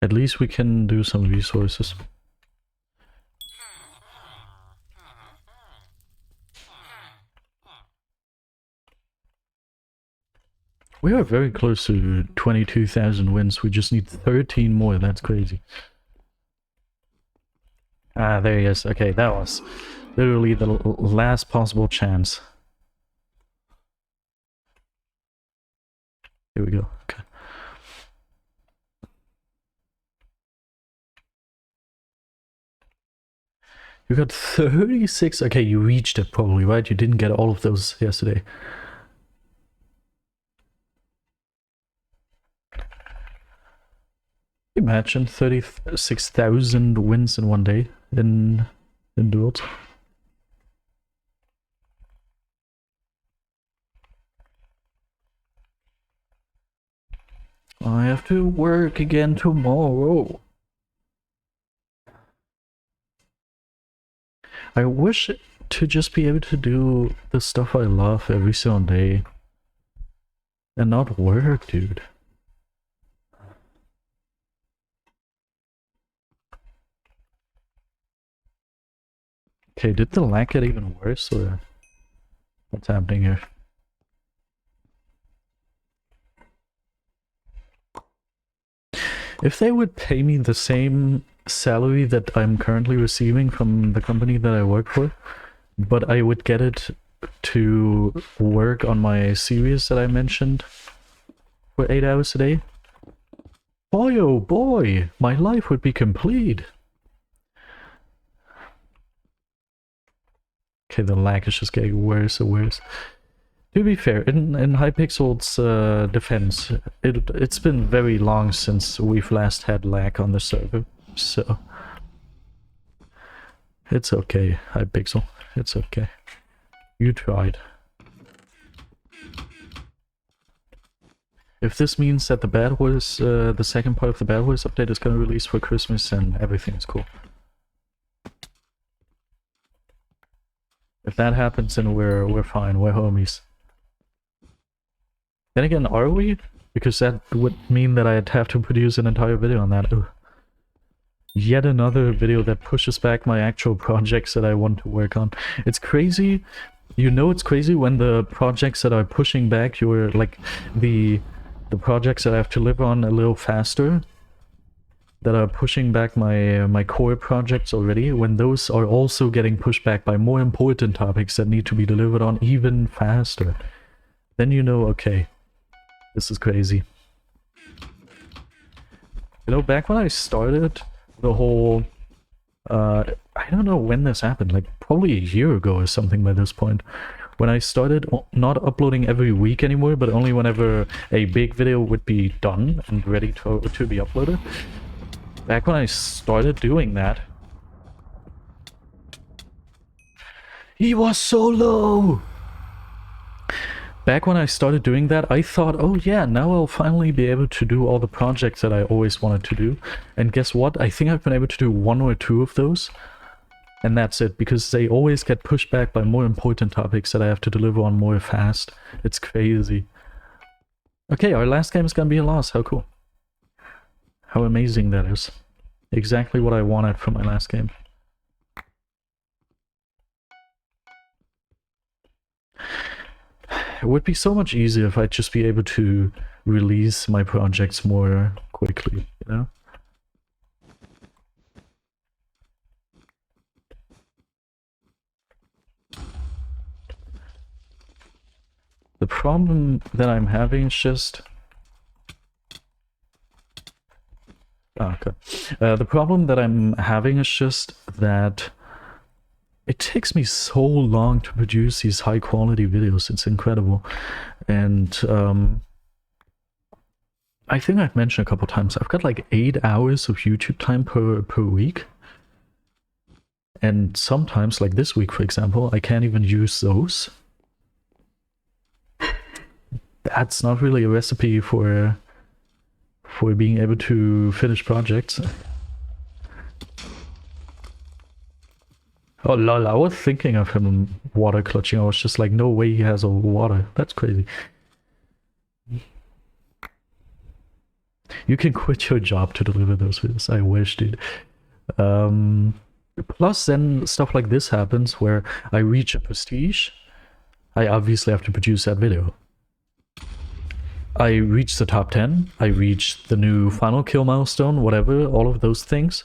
At least we can do some resources. We are very close to 22,000 wins. We just need 13 more. That's crazy. Ah, there he is. Okay, that was literally the last possible chance. Here we go. Okay. You got 36. Okay, you reached it probably, right? You didn't get all of those yesterday. Imagine 36,000 wins in one day in duels. I have to work again tomorrow. I wish to just be able to do the stuff I love every single day. And not work, dude. Okay, did the lag get even worse, or what's happening here? If they would pay me the same salary that I'm currently receiving from the company that I work for, but I would get it to work on my series that I mentioned for 8 hours a day, boy oh boy, my life would be complete. Okay, the lag is just getting worse and worse. To be fair, in Hypixel's defense, it's been very long since we've last had lag on the server, so it's okay, Hypixel, it's okay. You tried. If this means that the BedWars, the second part of the BedWars update is gonna release for Christmas, and everything is cool. If that happens, then we're fine, we're homies. Then again, are we? Because that would mean that I'd have to produce an entire video on that. Ugh. Yet another video that pushes back my actual projects that I want to work on. It's crazy. You know it's crazy when the projects that are pushing back your, like, the projects that I have to live on a little faster, that are pushing back my core projects already, when those are also getting pushed back by more important topics that need to be delivered on even faster. Then you know, okay, this is crazy. You know, back when I started the whole, I don't know when this happened, like probably a year ago or something by this point, when I started not uploading every week anymore, but only whenever a big video would be done and ready to be uploaded. Back when I started doing that, he was so low! Back when I started doing that, I thought, oh yeah, now I'll finally be able to do all the projects that I always wanted to do. And guess what? I think I've been able to do 1 or 2 of those. And that's it, because they always get pushed back by more important topics that I have to deliver on more fast. It's crazy. Okay, our last game is gonna be a loss. How cool. How amazing that is. Exactly what I wanted from my last game. It would be so much easier if I'd just be able to release my projects more quickly, you know? The problem that I'm having is just... Oh, okay. The problem that I'm having is just that it takes me so long to produce these high quality videos. It's incredible. And I think I've mentioned a couple times, I've got like 8 hours of YouTube time per week. And sometimes, like this week for example, I can't even use those. That's not really a recipe for being able to finish projects. Oh lol, I was thinking of him water clutching. I was just like, no way he has a water. That's crazy. You can quit your job to deliver those videos. I wish, dude. Plus then stuff like this happens where I reach a prestige. I obviously have to produce that video. I reach the top 10, I reach the new final kill milestone, whatever, all of those things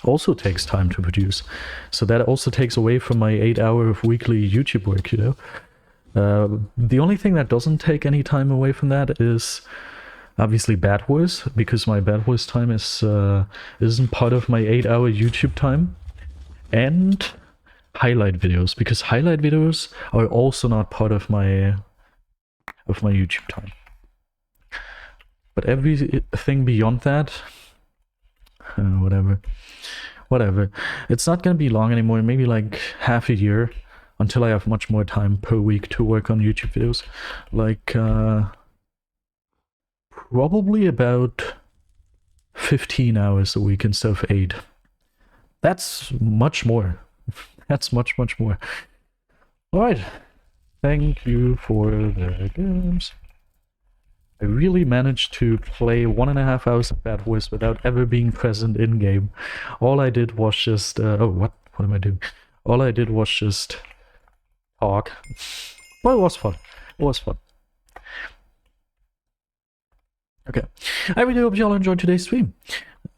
also takes time to produce. So that also takes away from my 8 hour of weekly YouTube work, you know? The only thing that doesn't take any time away from that is obviously BedWars, because my BedWars time isn't part of my 8 hour YouTube time, and highlight videos, because highlight videos are also not part of my YouTube time. But everything beyond that, whatever. It's not gonna be long anymore, maybe like half a year until I have much more time per week to work on YouTube videos. Like probably about 15 hours a week instead of 8. That's much more. That's much more. Alright. Thank you for the games. I really managed to play 1.5 hours of BedWars without ever being present in-game. All I did was just... oh, what am I doing? All I did was just talk. Well, it was fun. It was fun. Okay. I really hope you all enjoyed today's stream.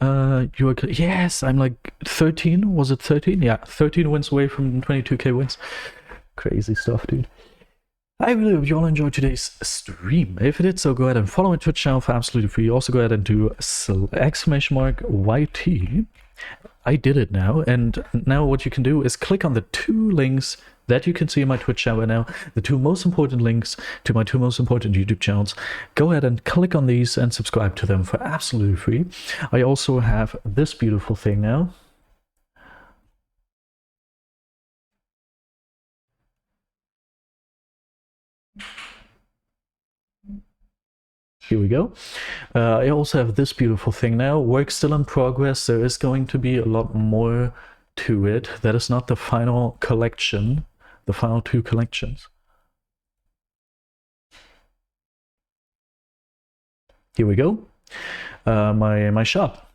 Yes, I'm like 13. Was it 13? Yeah, 13 wins away from 22k wins. Crazy stuff, dude. I really hope you all enjoyed today's stream. If you did so, go ahead and follow my Twitch channel for absolutely free. Also go ahead and do !YT. I did it now, and now what you can do is click on the 2 links that you can see in my Twitch channel right now, the 2 most important links to my 2 most important YouTube channels. Go ahead and click on these and subscribe to them for absolutely free. I also have this beautiful thing now. Here we go. I also have this beautiful thing now. Work still in progress. There is going to be a lot more to it. That is not the final collection. The final 2 collections. Here we go. My shop.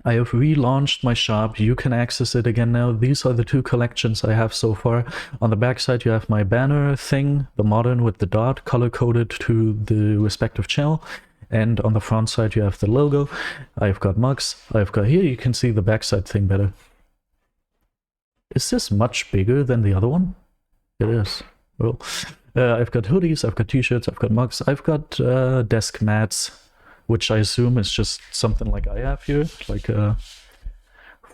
I have relaunched my shop. You can access it again now. These are the 2 collections I have so far. On the back side you have my banner thing, the modern with the dot, color-coded to the respective channel. And on the front side you have the logo. I've got mugs. I've got here, you can see the backside thing better. Is this much bigger than the other one? It is. Well, I've got hoodies, I've got t-shirts, I've got mugs, I've got desk mats, which I assume is just something like I have here, like for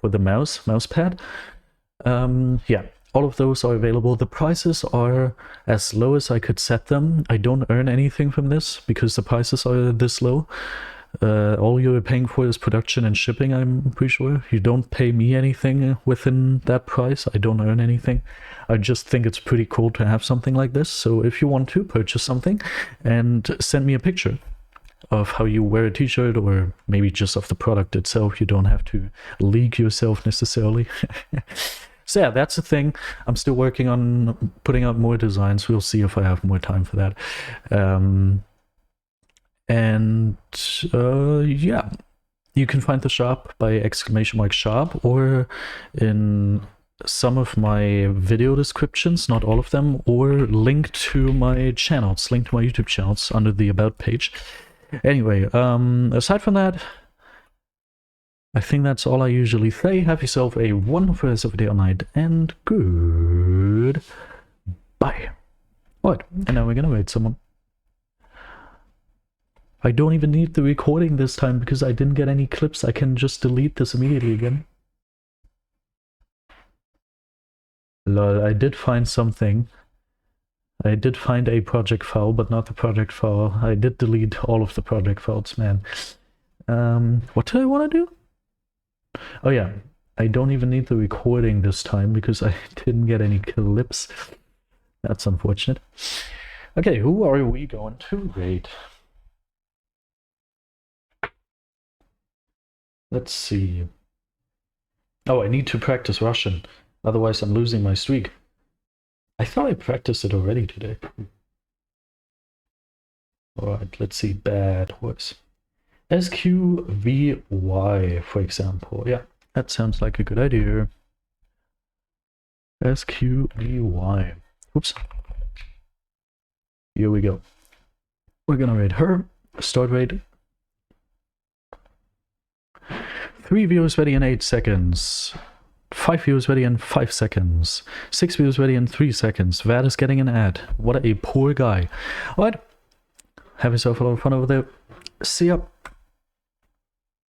the mouse pad. Yeah, all of those are available. The prices are as low as I could set them. I don't earn anything from this because the prices are this low. All you're paying for is production and shipping, I'm pretty sure. You don't pay me anything within that price. I don't earn anything. I just think it's pretty cool to have something like this. So if you want to purchase something and send me a picture of how you wear a t-shirt, or maybe just of the product itself, you don't have to leak yourself necessarily. So yeah, that's the thing. I'm still working on putting out more designs. We'll see if I have more time for that. Yeah, you can find the shop by !shop, or in some of my video descriptions, not all of them, or link to my channels, link to my YouTube channels under the About page. Anyway, aside from that, I think that's all I usually say. Have yourself a wonderful rest of the day or night, and good bye. Alright, and now we're gonna raid someone. I don't even need the recording this time because I didn't get any clips. I can just delete this immediately again. Lol, I did find something. I did find a project file, but not the project file. I did delete all of the project files, man. What do I want to do? Oh yeah, I don't even need the recording this time because I didn't get any clips. That's unfortunate. Okay, who are we going to raid? Let's see. Oh, I need to practice Russian. Otherwise I'm losing my streak. I thought I practiced it already today. Alright, let's see. BedWars. SQVY, for example. Yeah, that sounds like a good idea. SQVY. Oops. Here we go. We're gonna raid her. Start raid. 3 viewers ready in 8 seconds. 5 viewers ready in 5 seconds. 6 viewers ready in 3 seconds. That is getting an ad. What a poor guy. Alright. Have yourself a lot of fun over there. See ya.